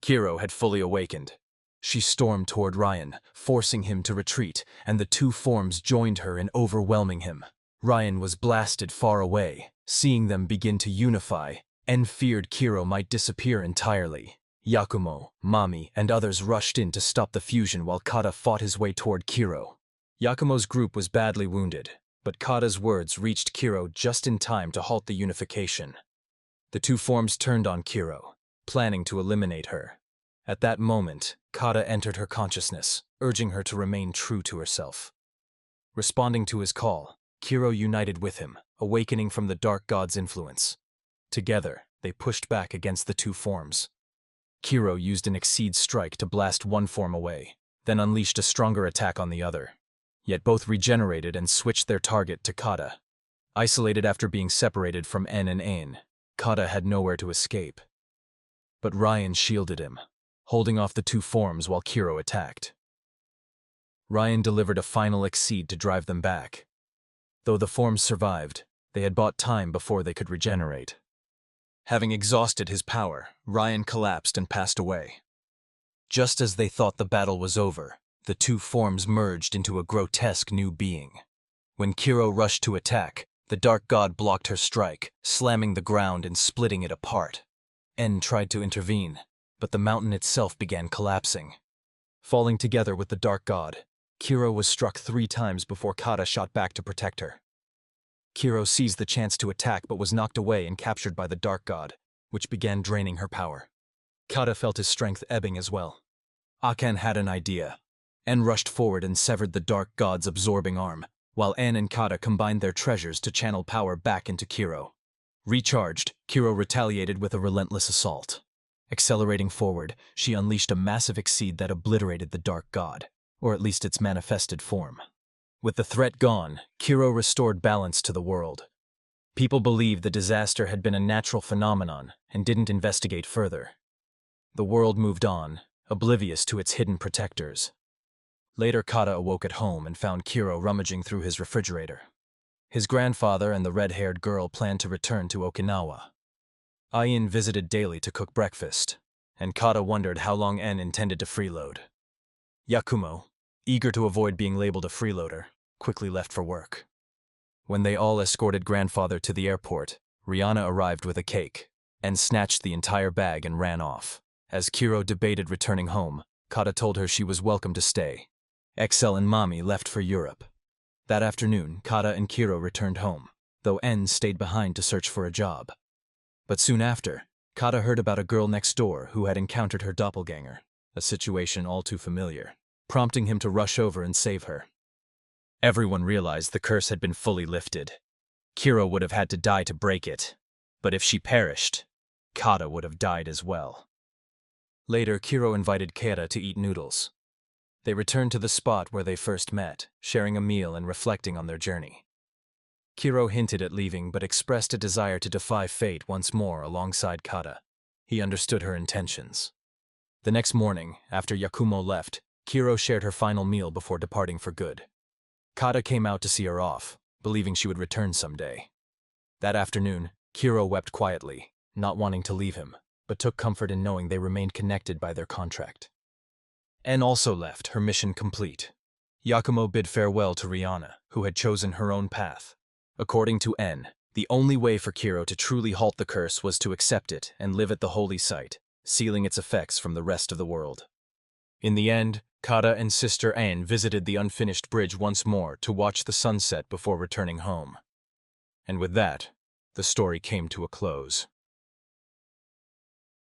Kiro had fully awakened. She stormed toward Ryan, forcing him to retreat, and the two forms joined her in overwhelming him. Ryan was blasted far away. Seeing them begin to unify, En feared Kiro might disappear entirely. Yakumo, Mami, and others rushed in to stop the fusion while Kata fought his way toward Kiro. Yakumo's group was badly wounded, but Kata's words reached Kiro just in time to halt the unification. The two forms turned on Kiro, planning to eliminate her. At that moment, Kata entered her consciousness, urging her to remain true to herself. Responding to his call, Kiro united with him, awakening from the Dark God's influence. Together, they pushed back against the two forms. Kiro used an Exceed strike to blast one form away, then unleashed a stronger attack on the other. Yet both regenerated and switched their target to Kata. Isolated after being separated from En and Ain, Kata had nowhere to escape. But Ryan shielded him, holding off the two forms while Kiro attacked. Ryan delivered a final Exceed to drive them back. Though the forms survived, they had bought time before they could regenerate. Having exhausted his power, Ryan collapsed and passed away. Just as they thought the battle was over, the two forms merged into a grotesque new being. When Kiro rushed to attack, the Dark God blocked her strike, slamming the ground and splitting it apart. En tried to intervene, but the mountain itself began collapsing. Falling together with the Dark God, Kiro was struck 3 times before Kata shot back to protect her. Kiro seized the chance to attack but was knocked away and captured by the Dark God, which began draining her power. Kata felt his strength ebbing as well. Akan had an idea. En rushed forward and severed the Dark God's absorbing arm, while En and Kata combined their treasures to channel power back into Kiro. Recharged, Kiro retaliated with a relentless assault. Accelerating forward, she unleashed a massive Exceed that obliterated the Dark God, or at least its manifested form. With the threat gone, Kiro restored balance to the world. People believed the disaster had been a natural phenomenon and didn't investigate further. The world moved on, oblivious to its hidden protectors. Later, Kata awoke at home and found Kiro rummaging through his refrigerator. His grandfather and the red-haired girl planned to return to Okinawa. Ayin visited daily to cook breakfast, and Kata wondered how long En intended to freeload. Yakumo, eager to avoid being labeled a freeloader, quickly left for work. When they all escorted grandfather to the airport, Rihanna arrived with a cake and snatched the entire bag and ran off. As Kiro debated returning home, Kata told her she was welcome to stay. Excel and Mami left for Europe. That afternoon, Kata and Kiro returned home, though En stayed behind to search for a job. But soon after, Kata heard about a girl next door who had encountered her doppelganger, a situation all too familiar, prompting him to rush over and save her. Everyone realized the curse had been fully lifted. Kiro would have had to die to break it, but if she perished, Kata would have died as well. Later, Kiro invited Kata to eat noodles. They returned to the spot where they first met, sharing a meal and reflecting on their journey. Kiro hinted at leaving but expressed a desire to defy fate once more alongside Kata. He understood her intentions. The next morning, after Yakumo left, Kiro shared her final meal before departing for good. Kata came out to see her off, believing she would return someday. That afternoon, Kiro wept quietly, not wanting to leave him, but took comfort in knowing they remained connected by their contract. En also left, her mission complete. Yakumo bid farewell to Rihanna, who had chosen her own path. According to En, the only way for Kiro to truly halt the curse was to accept it and live at the holy site, sealing its effects from the rest of the world. In the end, Kata and sister Ain visited the unfinished bridge once more to watch the sunset before returning home. And with that, the story came to a close.